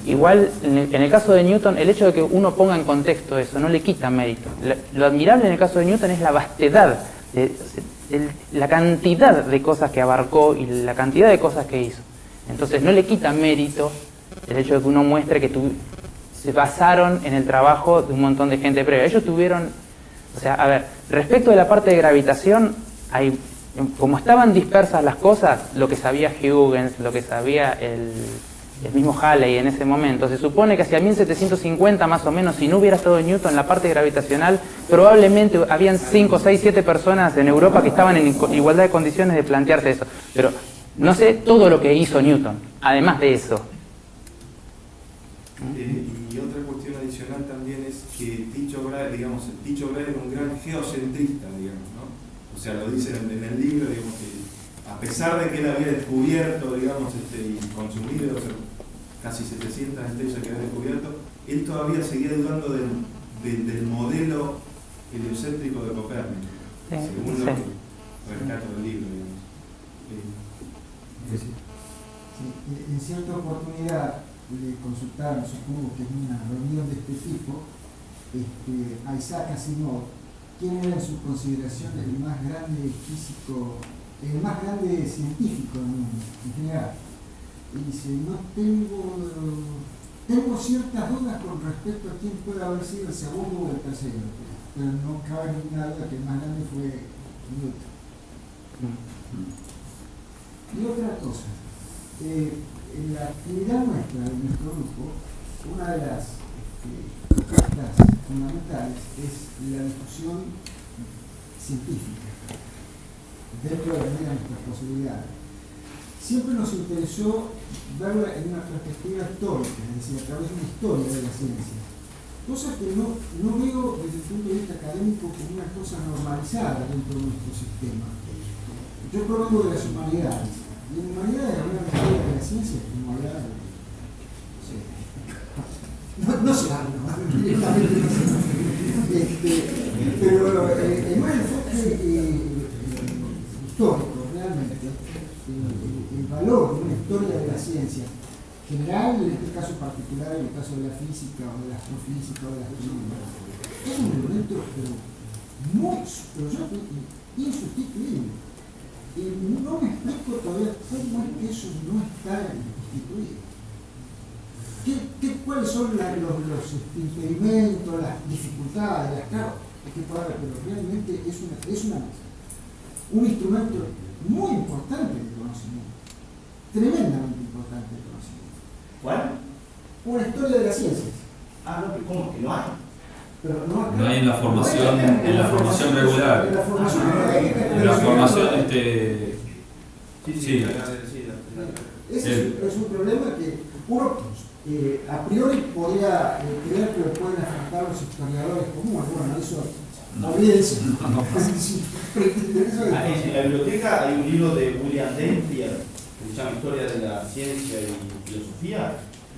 Igual, en el caso de Newton, el hecho de que uno ponga en contexto eso no le quita mérito. Lo admirable en el caso de Newton es la vastedad, la cantidad de cosas que abarcó y la cantidad de cosas que hizo. Entonces no le quita mérito el hecho de que uno muestre que se basaron en el trabajo de un montón de gente previa. Ellos tuvieron, o sea, a ver, respecto de la parte de gravitación, como estaban dispersas las cosas, lo que sabía Huygens, lo que sabía el mismo Halley en ese momento, se supone que hacia 1750 más o menos, si no hubiera estado Newton en la parte gravitacional, probablemente habían 5, 6, 7 personas en Europa que estaban en igualdad de condiciones de plantearse eso. Pero no sé todo lo que hizo Newton, además de eso. Y otra cuestión adicional también es que Tycho Brahe, digamos, Tycho Brahe era un gran geocentrista, digamos, ¿no? O sea, lo dice en el libro, digamos, que a pesar de que él había descubierto, digamos, y consumido, o sea, casi 700 estrellas que había descubierto, él todavía seguía dudando del modelo heliocéntrico de Copérnico, según lo que rescato del libro, digamos. En cierta oportunidad le consultaron, supongo que en una reunión de este tipo, a Isaac Asimov, quién era en su consideración el más grande físico, el más grande científico del mundo, en general. Y dice, no tengo ciertas dudas con respecto a quién puede haber sido el segundo o el tercero, pero no cabe ninguna duda que el más grande fue Newton. Y otra cosa, en la actividad nuestra, de nuestro grupo, una de las propuestas fundamentales es la difusión científica dentro de nuestras posibilidades. siempre nos interesó verla en una perspectiva histórica, es decir, a través de una historia de la ciencia. Cosa que no veo desde el punto de vista académico como una cosa normalizada dentro de nuestro sistema. Yo provengo de las humanidades, y en humanidades hablar de historia de la ciencia es como hablar de... No se habla, directamente no se habla. Pero en más enfoque histórico, realmente, el valor de una historia de la ciencia general, en este caso particular, en el caso de la física o de la astrofísica o de la astronomía, es un elemento insustituible. Y no me explico todavía cómo es que eso no está instituido. ¿Cuáles son los impedimentos, las dificultades, claro? Pero realmente es un instrumento muy importante de conocimiento, tremendamente importante de conocimiento. ¿Cuál? Una historia de las ciencias. Ah, no, pero ¿cómo que no hay? Pero no hay en la formación, en la formación regular. En la formación académica. En la formación, Sí. Ese es un problema que uno a priori podría creer que lo pueden afrontar los historiadores comunes. Bueno, eso olvídense. En la biblioteca hay un libro de William Dampier que se llama Historia de la Ciencia y Filosofía,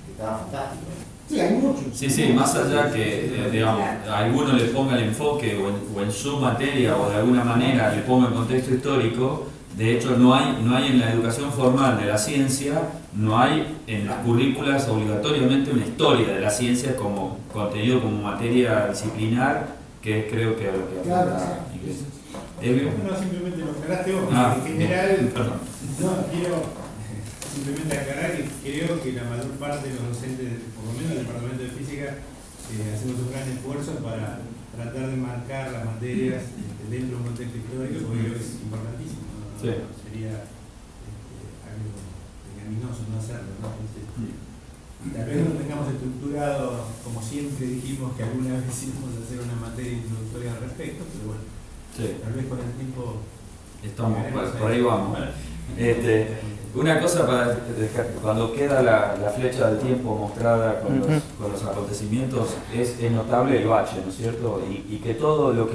que está fantástico. Sí, hay muchos. Sí, más allá que, digamos, a alguno le ponga el enfoque o en su materia o de alguna manera le ponga el contexto histórico, de hecho no hay en la educación formal de la ciencia, no hay en las currículas obligatoriamente una historia de la ciencia como contenido, como materia disciplinar, que creo que es lo que apunta Inglés. No, simplemente lo aclaraste vos, porque en general, no, quiero simplemente aclarar que creo que la mayor parte de los docentes, por lo menos del Departamento de Física, hacemos un gran esfuerzo para tratar de marcar las materias dentro de un contexto histórico, porque creo que es importantísimo. ¿No? Sí. Sería algo pecaminoso no hacerlo, ¿no? Entonces, tal vez no tengamos estructurado, como siempre dijimos que alguna vez íbamos a hacer una materia introductoria al respecto, pero bueno, tal vez con el tiempo estamos, por ahí vamos. Una cosa para cuando queda la flecha del tiempo mostrada con los acontecimientos, es notable el bache, ¿no es cierto? Y que todo lo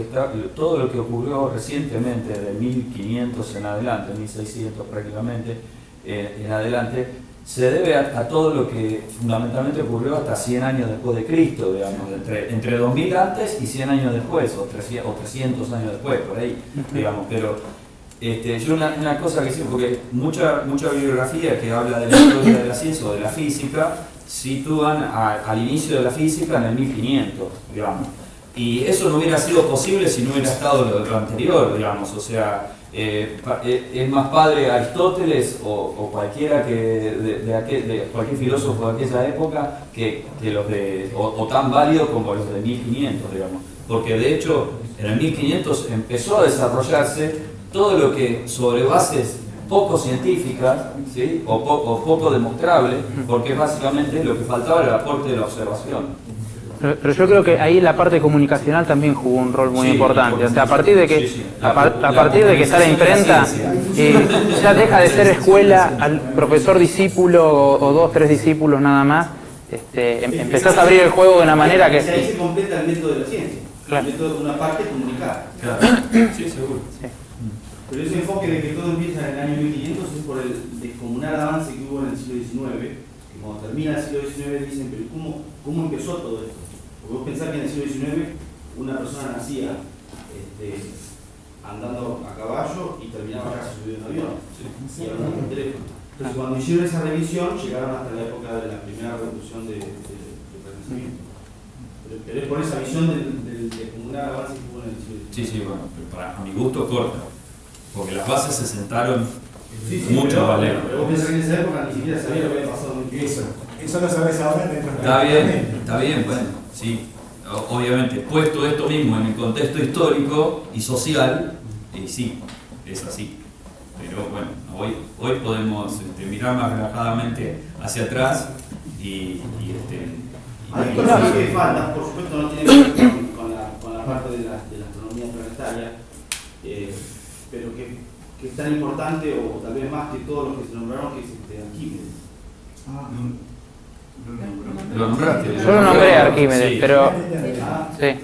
que ocurrió recientemente, de 1500 en adelante, 1600 prácticamente en adelante, se debe a todo lo que fundamentalmente ocurrió hasta 100 años después de Cristo, digamos, entre 2000 antes y 100 años después, o 300 años después, por ahí, digamos, pero yo una cosa que sí, porque mucha bibliografía que habla de la historia de la ciencia o de la física, sitúan al inicio de la física en el 1500, digamos, y eso no hubiera sido posible si no hubiera estado lo anterior, digamos, o sea, es más padre Aristóteles o cualquiera de cualquier filósofo de aquella época que los o tan válido como los de 1500, digamos, porque de hecho en el 1500 empezó a desarrollarse todo lo que sobre bases poco científicas, ¿sí? o poco demostrables, porque básicamente lo que faltaba era el aporte de la observación. Pero yo creo que ahí la parte comunicacional también jugó un rol muy importante. O sea, a partir de que a partir de que está la imprenta, ya deja de ser escuela al profesor discípulo o 2, 3 discípulos nada más. Empezás a abrir el juego de una manera que... Ahí se completa el método de la ciencia. Claro. El método de una parte comunicada. Claro. Sí, seguro. Sí. Pero ese enfoque de que todo empieza en el año 1500 es por el descomunal avance que hubo en el siglo XIX, que cuando termina el siglo XIX dicen, pero ¿cómo empezó todo esto? Porque vos pensás que en el siglo XIX una persona nacía andando a caballo y terminaba ya subido en un avión, y hablando por teléfono. Entonces cuando hicieron esa revisión llegaron hasta la época de la primera revolución de Renacimiento. Pero es por esa visión del descomunal avance que hubo en el siglo XIX. Sí, bueno, pero a mi gusto corta, porque las bases se sentaron mucho pero, más lejos. Pero vos pensás que en esa época ni siquiera sabía lo que había pasado en el Eso lo sabes ahora. Está bien, bueno, sí. Obviamente, puesto esto mismo en el contexto histórico y social, sí, es así. Pero bueno, hoy podemos mirar más relajadamente hacia atrás y hay cosas que faltan, por supuesto no tienen que ver con la parte de la astronomía planetaria, pero que que es tan importante o tal vez más que todos los que se nombraron, que es Arquímedes. Ah, Lo nombraste. Yo lo nombré a Arquímedes, Sí. pero sí.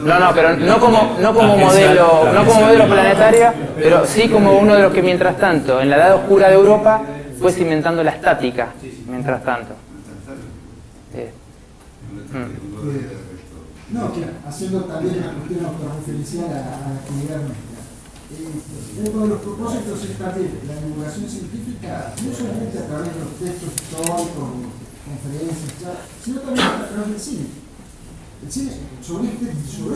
No, Pero no como modelo, no como modelo planetario, pero sí como uno de los que mientras tanto, en la edad oscura de Europa, fue cimentando la estática, mientras tanto. no, claro, haciendo también una cuestión autorreferencial a la actividad nuestra. Uno de los propósitos es también la divulgación científica, no solamente a través de los textos históricos, conferencias, sino también a través del cine. El cine, sobre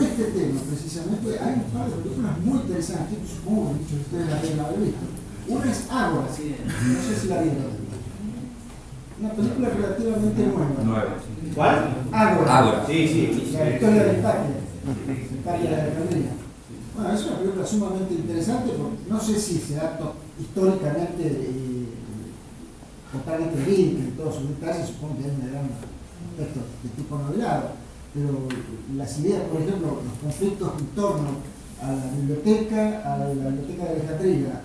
este tema precisamente, hay un par de películas muy interesantes, supongo que muchos de ustedes la deben haber visto. Una es Ágora, no sé si la vieron. Una película relativamente nueva. ¿Cuál? Ágora. Sí. La historia del Patria, de la Alejandría. Bueno, es una película sumamente interesante, porque no sé si se da históricamente totalmente verídica en todos sus detalles, supongo que hay un gran aspecto de tipo novelado, pero las ideas, por ejemplo, los conflictos en torno a la biblioteca de Alejandría,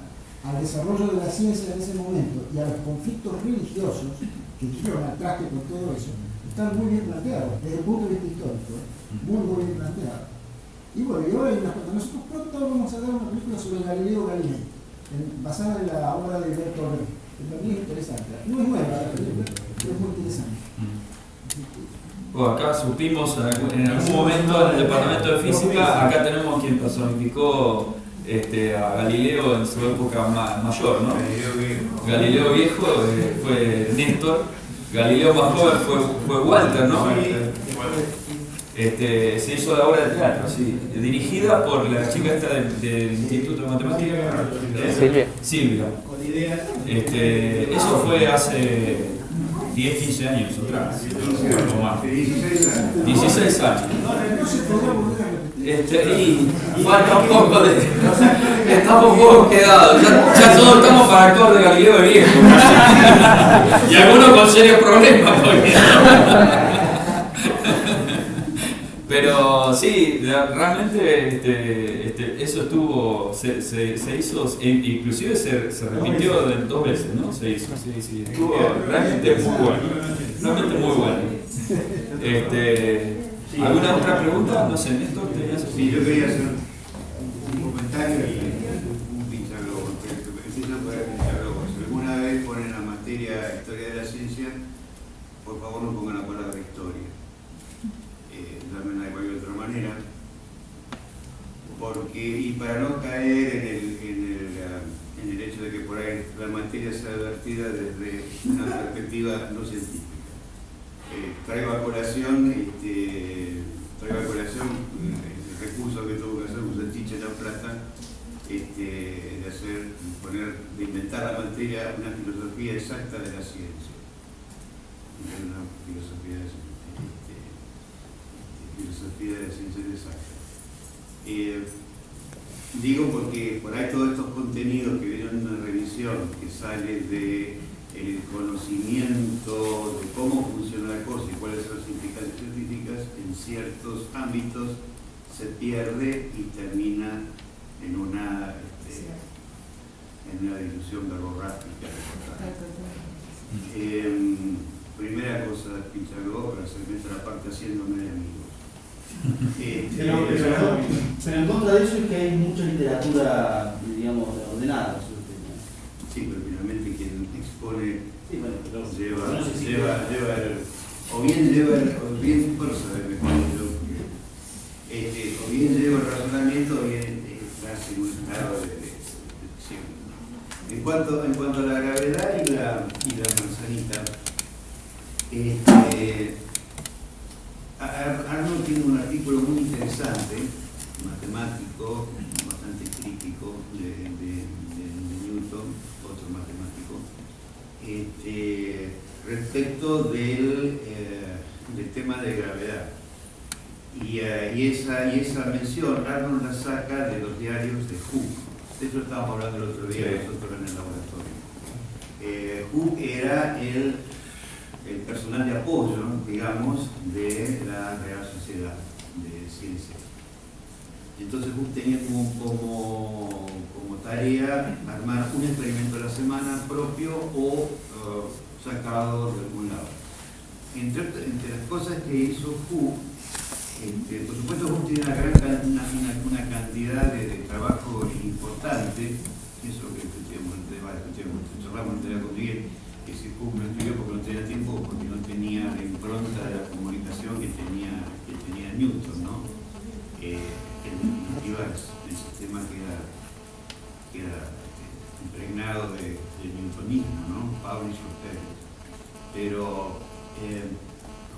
al desarrollo de la ciencia en ese momento y a los conflictos religiosos que llevan al traste con todo eso, están muy bien planteados desde el punto de vista histórico, muy bien planteados. Y bueno, y ahora hay nosotros pronto vamos a dar una película sobre Galileo Galilei, basada en la obra de Alberto Rey, que también es interesante. No es nueva la película, pero es muy interesante. Bueno, acá supimos en algún momento en el departamento de física, acá tenemos quien personificó a Galileo en su época mayor, ¿no? Galileo viejo fue Néstor, Galileo más joven fue Walter, ¿no? Se hizo la obra de teatro, sí, dirigida por la chica esta del Instituto de Matemáticas, Silvia. Eso fue hace 10, 15 años atrás, o más. 16 años. Y falta un poco de... Estamos un poco quedados, ya todos estamos para actor de Galileo de viejo. Y algunos con serios problemas, porque... Pero sí, realmente eso estuvo, se hizo, inclusive se repitió 2 veces, ¿no? Se hizo, sí, estuvo realmente muy bueno, ¿Alguna otra pregunta? No sé, Néstor, tenías... Sí, yo quería hacer un comentario y un pincharlobo, empiezo por el pincharlobo. Si alguna vez ponen la materia Historia de la Ciencia, por favor no pongan la palabra historia. Llamen de cualquier otra manera, y para no caer en el hecho de que por ahí la materia sea advertida desde una perspectiva no científica. Traigo a colación el recurso que tuvo que hacer un Sanchiche La Plata, de inventar la materia, una filosofía exacta de la ciencia. Una filosofía de la ciencia exacta. Digo porque por ahí todos estos contenidos que vienen en una revisión que sale de el conocimiento de cómo funciona la cosa y cuáles son las implicancias científicas, en ciertos ámbitos se pierde y termina en una discusión verborrágica. Primera cosa, Pincharlo, para hacerme otra parte haciéndome de amigos. Pero en contra de eso es que hay mucha literatura, digamos, ordenada sobre el tema. Sí, pero finalmente quien expone lleva o bien lleva el razonamiento o bien está en un estado de decisión. En cuanto a la gravedad y la manzanita, Arnold tiene un artículo muy interesante, matemático, bastante crítico de Newton, otro matemático, respecto del tema de gravedad. Y esa mención Arnold la saca de los diarios de Hooke. De eso estábamos hablando el otro día nosotros en el laboratorio. Hooke era el personal de apoyo, digamos, de la Real Sociedad de Ciencias. Entonces Hooke tenía como tarea armar un experimento a la semana propio o sacado de algún lado. Entre las cosas que hizo Hooke, por supuesto Hooke tiene una cantidad de trabajo importante, eso que charlamos con Miguel, que si Hooke no escribió porque no tenía tiempo, porque no tenía la impronta de la comunicación que tenía Newton, ¿no? En definitiva el sistema queda impregnado de newtonismo, ¿no? Publish or perish. Pero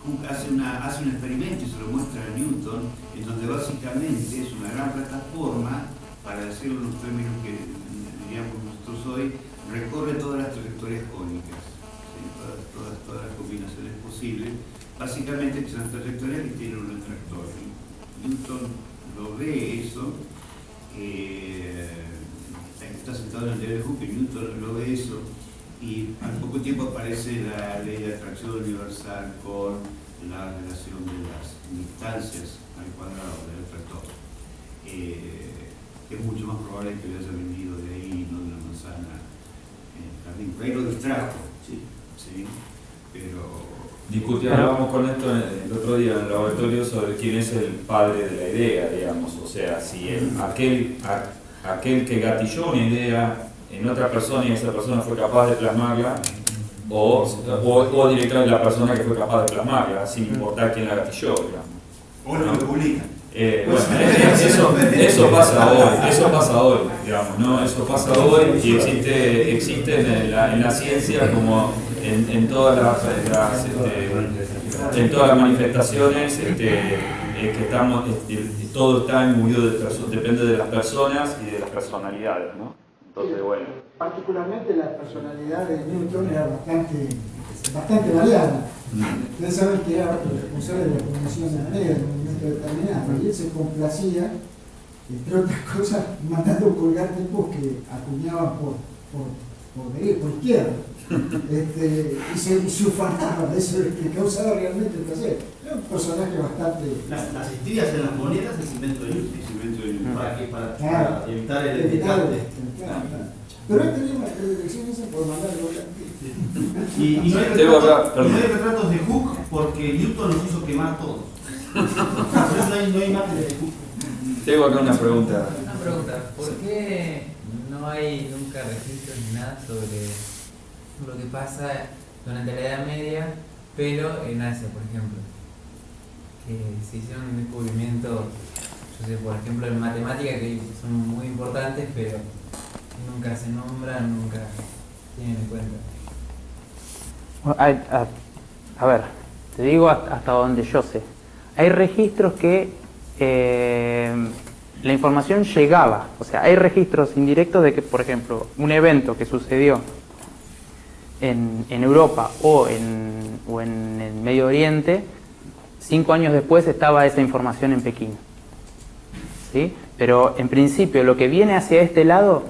Hooke hace un experimento y se lo muestra a Newton, en donde básicamente es una gran plataforma, para decirlo en los términos que diríamos nosotros hoy, recorre todas las trayectorias cónicas, ¿sí? todas las combinaciones posibles. Básicamente son las trayectorias que tienen un retractor. Newton lo ve eso, está sentado en el diario de Hooke, Newton lo ve eso, y al poco tiempo aparece la ley de atracción universal con la relación de las distancias al cuadrado del retractor. Es mucho más probable que haya venido de ahí, no de una manzana en el jardín. Por ahí lo distrajo, ¿sí? Pero... Discutíamos con esto el otro día en el laboratorio sobre quién es el padre de la idea, digamos. O sea, si aquel que gatilló una idea en otra persona y esa persona fue capaz de plasmarla, o directamente la persona que fue capaz de plasmarla, sin importar quién la gatilló, digamos. O lo que publica. Bueno, eso pasa hoy, digamos, ¿no? Eso pasa hoy y existe en la ciencia como en todas las manifestaciones que estamos, todo está imbuido depende de las personas y de las personalidades, ¿no? Entonces, bueno. Particularmente la personalidad de Newton era bastante variada. Ustedes saben que era responsable de la combinación de moneda en un momento determinado, y él se complacía, entre otras cosas, mandando colgar tipos que acuñaban por izquierda. Y se ufanaba de eso, que causaba realmente el placer. Era un personaje bastante... Las estrellas en las monedas es invento de Newton. Para evitar el desgaste. Pero él tenía una elección esa por mandarlo. Y no hay retratos de Hooke porque Newton los hizo quemar todos. Por eso no hay imágenes de Hooke. Tengo acá una pregunta. ¿Por qué no hay nunca registros ni nada sobre lo que pasa durante la Edad Media, pero en Asia, por ejemplo? Que se hicieron un descubrimiento, yo sé, por ejemplo, en matemática, que son muy importantes, pero nunca se nombran, nunca tienen en cuenta. A ver, te digo hasta donde yo sé. Hay registros que la información llegaba, o sea, hay registros indirectos de que, por ejemplo, un evento que sucedió en Europa o en el Medio Oriente, 5 años después estaba esa información en Pekín, ¿sí? Pero en principio lo que viene hacia este lado,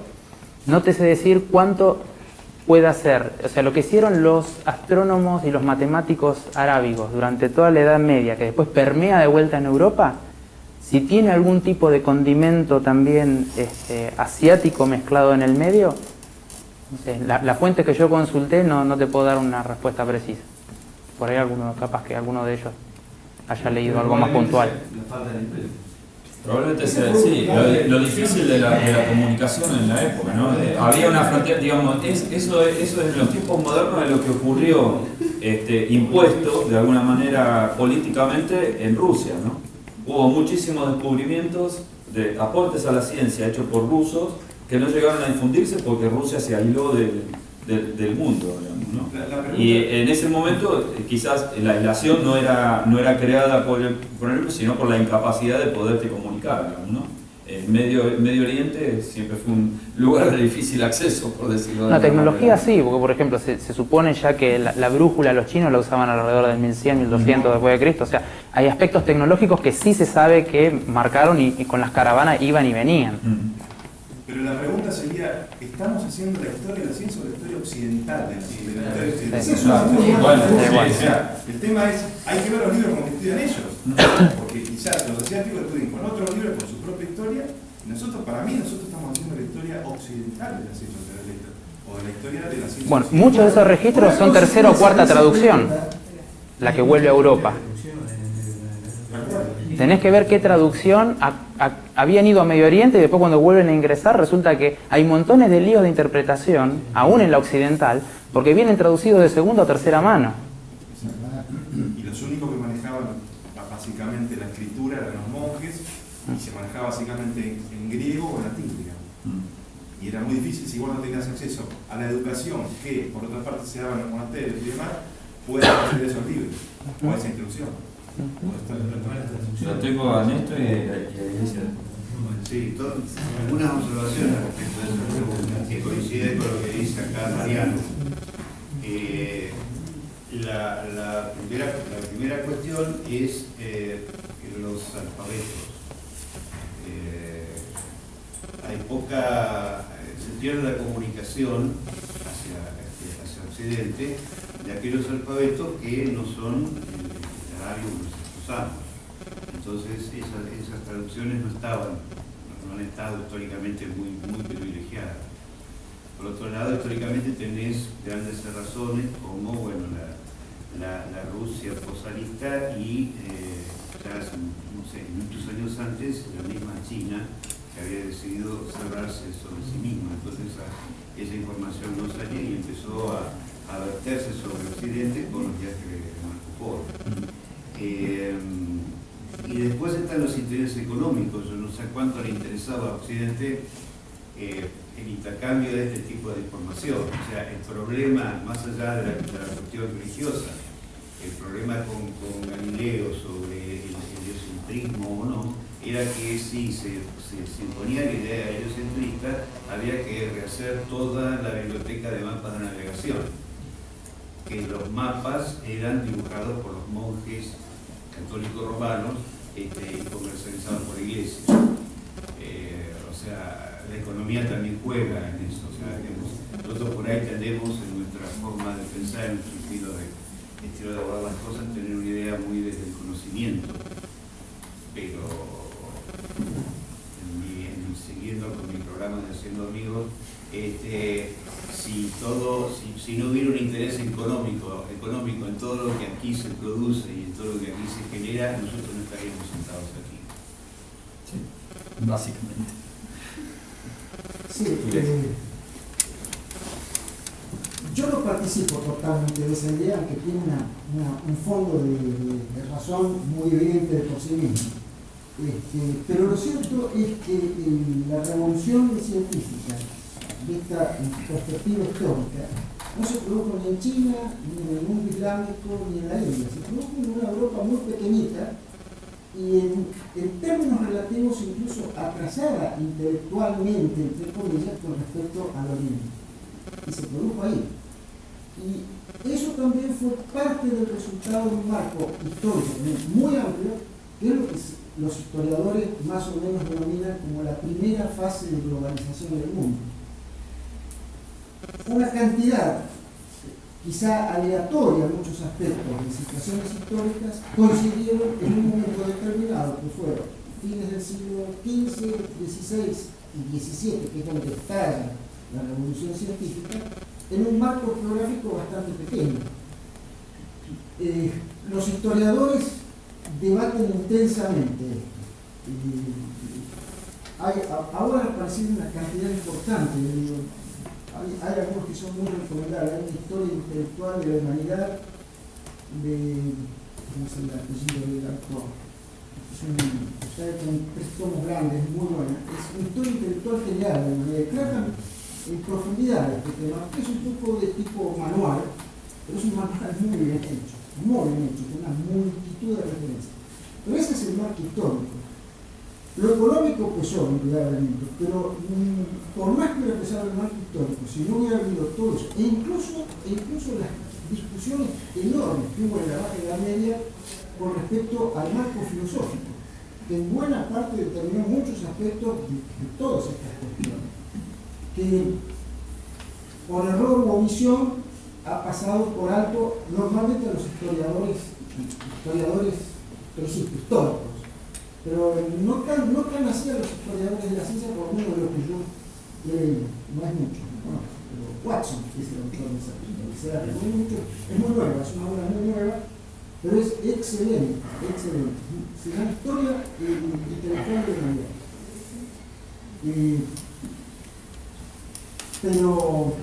no te sé decir cuánto puede ser. O sea, lo que hicieron los astrónomos y los matemáticos arábigos durante toda la Edad Media, que después permea de vuelta en Europa, si tiene algún tipo de condimento también asiático mezclado en el medio, no sé, la fuente que yo consulté no te puedo dar una respuesta precisa. Por ahí capaz que alguno de ellos haya leído algo más puntual. Probablemente sea sí, lo difícil de la comunicación en la época, ¿no? Había una frontera, digamos, eso es en los tiempos modernos de lo que ocurrió impuesto de alguna manera políticamente en Rusia, ¿no? Hubo muchísimos descubrimientos de aportes a la ciencia hechos por rusos que no llegaron a difundirse porque Rusia se aisló del mundo, digamos, ¿no? Y en ese momento quizás la aislación no era creada por el sino por la incapacidad de poderte comunicar, digamos, ¿no? El Medio Oriente siempre fue un lugar de difícil acceso, por decirlo de La alguna tecnología manera. sí, porque por ejemplo se supone ya que la brújula los chinos la usaban alrededor del 1100, 1200 después de Cristo. O sea, hay aspectos tecnológicos que sí se sabe que marcaron y con las caravanas iban y venían. Pero la pregunta sería, ¿estamos haciendo la historia de la ciencia o la historia occidental de la ciencia? Sí, El tema es, hay que ver los libros como que estudian ellos. Porque quizás los asiáticos estudien con otros libros, con su propia historia, y nosotros, para mí, nosotros estamos haciendo la historia occidental de la ciencia o de la historia de la ciencia. Bueno, muchos de esos registros son tercera o cuarta traducción, la que vuelve a Europa. Tenés que ver qué traducción habían ido a Medio Oriente y después cuando vuelven a ingresar resulta que hay montones de líos de interpretación, aún en la occidental, porque vienen traducidos de segunda o tercera mano. Y los únicos que manejaban básicamente la escritura eran los monjes y se manejaba básicamente en griego o en latín, digamos. Y era muy difícil, si vos no tenías acceso a la educación que por otra parte se daba en los monasterios y demás, puedes acceder a esos libros o a esa instrucción. Yo tengo a Néstor y a Iglesia. Sí, algunas observaciones respecto a esa pregunta, que coincide con lo que dice acá Mariano. La primera cuestión es los alfabetos. Hay poca, se pierde la comunicación hacia Occidente de aquellos alfabetos que no son el árabe que nosotros usamos. Entonces esas traducciones no han estado históricamente muy privilegiadas. Por otro lado, históricamente tenés grandes razones como la Rusia postzarista y ya hace, no sé, muchos años antes la misma China que había decidido cerrarse sobre sí misma. Entonces esa información no salía y empezó a verterse sobre Occidente con los viajes de Marco Polo. Y después están los intereses económicos. Yo no sé cuánto le interesaba a Occidente el intercambio de este tipo de información. O sea, el problema, más allá de la cuestión religiosa, el problema con Galileo sobre el heliocentrismo o no, era que si se imponía la idea heliocentrista, había que rehacer toda la biblioteca de mapas de navegación. Que los mapas eran dibujados por los monjes católicos romanos y comercializados por la iglesia. O sea, la economía también juega en eso. O sea, nosotros por ahí tendemos en nuestra forma de pensar, en nuestro estilo de abordar las cosas, tener una idea muy desde el conocimiento. Pero siguiendo con mi programa de Haciendo Amigos, si no hubiera un interés económico en todo lo que aquí se produce y en todo lo que aquí se genera, nosotros no estaríamos sentados aquí. Sí, básicamente. Sí, yo no participo totalmente de esa idea, aunque tiene un fondo de razón muy evidente de por sí mismo. Pero lo cierto es que la revolución científica, vista en perspectiva histórica, no se produjo ni en China, ni en el mundo islámico, ni en la India. Se produjo en una Europa muy pequeñita y en términos relativos incluso atrasada intelectualmente, entre comillas, con respecto al Oriente. Y se produjo ahí. Y eso también fue parte del resultado de un marco histórico muy amplio, que es lo que los historiadores más o menos denominan como la primera fase de globalización del mundo. Una cantidad, quizá aleatoria en muchos aspectos, de situaciones históricas coincidieron en un momento determinado, que fueron fines del siglo XV, XVI y XVII, que es donde estalla la revolución científica, en un marco geográfico bastante pequeño. Los historiadores debaten intensamente. Ahora ha aparecido una cantidad importante de libros. Hay algunos que son muy recomendables. Hay una historia intelectual de la humanidad de, ¿cómo se llama el apellido del autor? Está con 3 tomos grandes, muy buena. Es una historia intelectual general de la humanidad. Tratan en profundidad este tema, que es un poco de tipo manual, pero es un manual muy bien hecho, con una multitud de referencias. Pero ese es el marco histórico. Lo económico pesó, indudablemente, pero por más que hubiera pesado el marco histórico, si no hubiera habido todo eso, e incluso las discusiones enormes que hubo en la Baja Edad Media con respecto al marco filosófico, que en buena parte determinó muchos aspectos de todas estas cuestiones, que por error u omisión ha pasado por alto normalmente a los historiadores pero sí, históricos. Pero no tan así a los historiadores de la ciencia, por lo menos de lo que yo he leído, no es mucho, ¿no? Pero Watson, que es el autor de esa película, se la recomiendo mucho, es muy nueva, es una obra muy nueva, pero es excelente, excelente. Se llama Historia Intelectual de la Humanidad. Pero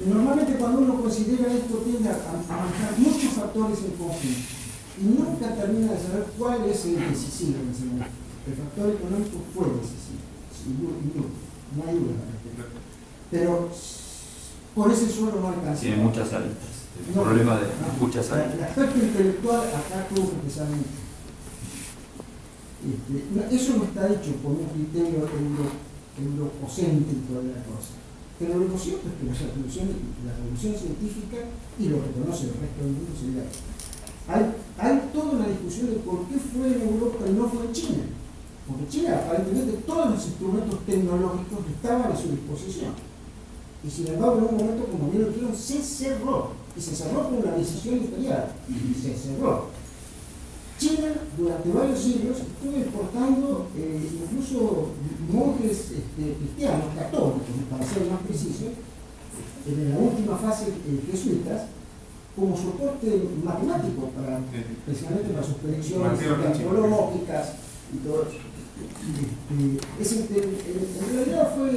normalmente cuando uno considera esto tiende a manejar muchos factores en conjunto y nunca termina de saber cuál es el decisivo en ese momento. El factor económico fue decisivo, sin duda, no hay duda al respecto. Pero por ese suelo no alcanza. Tiene muchas aristas. El problema de muchas aristas. El aspecto intelectual acá tuvo que pesar mucho. Eso no está hecho por un criterio eurocéntrico de la cosa. Pero lo cierto es que la revolución científica, y lo reconoce el resto del mundo, se da. Hay toda una discusión de por qué fue en Europa y no fue en China. Porque China, aparentemente, todos los instrumentos tecnológicos estaban a su disposición. Y sin embargo, en un momento, como bien lo dijeron, se cerró. Y se cerró por una decisión imperial. Y se cerró. China, durante varios siglos, estuvo exportando incluso monjes cristianos, católicos, para ser más preciso, en la última fase jesuitas, como soporte matemático, precisamente para sus predicciones arqueológicas y todo eso. En realidad fue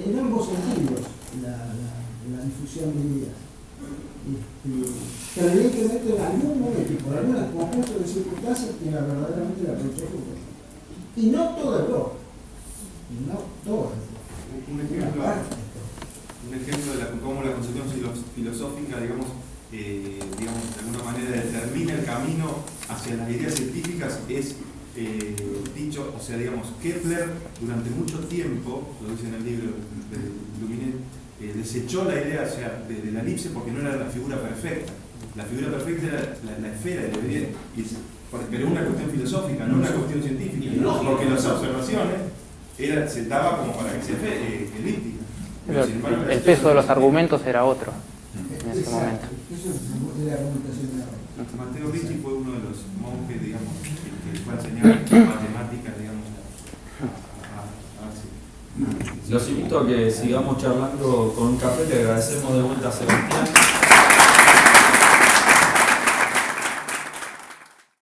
en ambos sentidos la difusión de ideas. Pero evidentemente en algún momento y por algún conjunto de circunstancias que verdaderamente la aprovechó Europa. Y no toda Europa. No toda. Un ejemplo de cómo la concepción filosófica, digamos, de alguna manera determina el camino hacia las ideas científicas es dicho, o sea, digamos, Kepler durante mucho tiempo, lo dice en el libro de Luminet, desechó la idea, o sea, de la elipse porque no era la figura perfecta. La figura perfecta era la esfera, pero una cuestión filosófica, no una cuestión científica, porque las observaciones se daba como para que sea elíptica. Pero el peso de los argumentos era otro en ese momento. Eso es la argumentación de la red. Matteo Ricci fue uno de los monjes, digamos, que fue a enseñar matemáticas, digamos, Los invito a que sigamos charlando con un café. Le agradecemos de vuelta a Sebastián.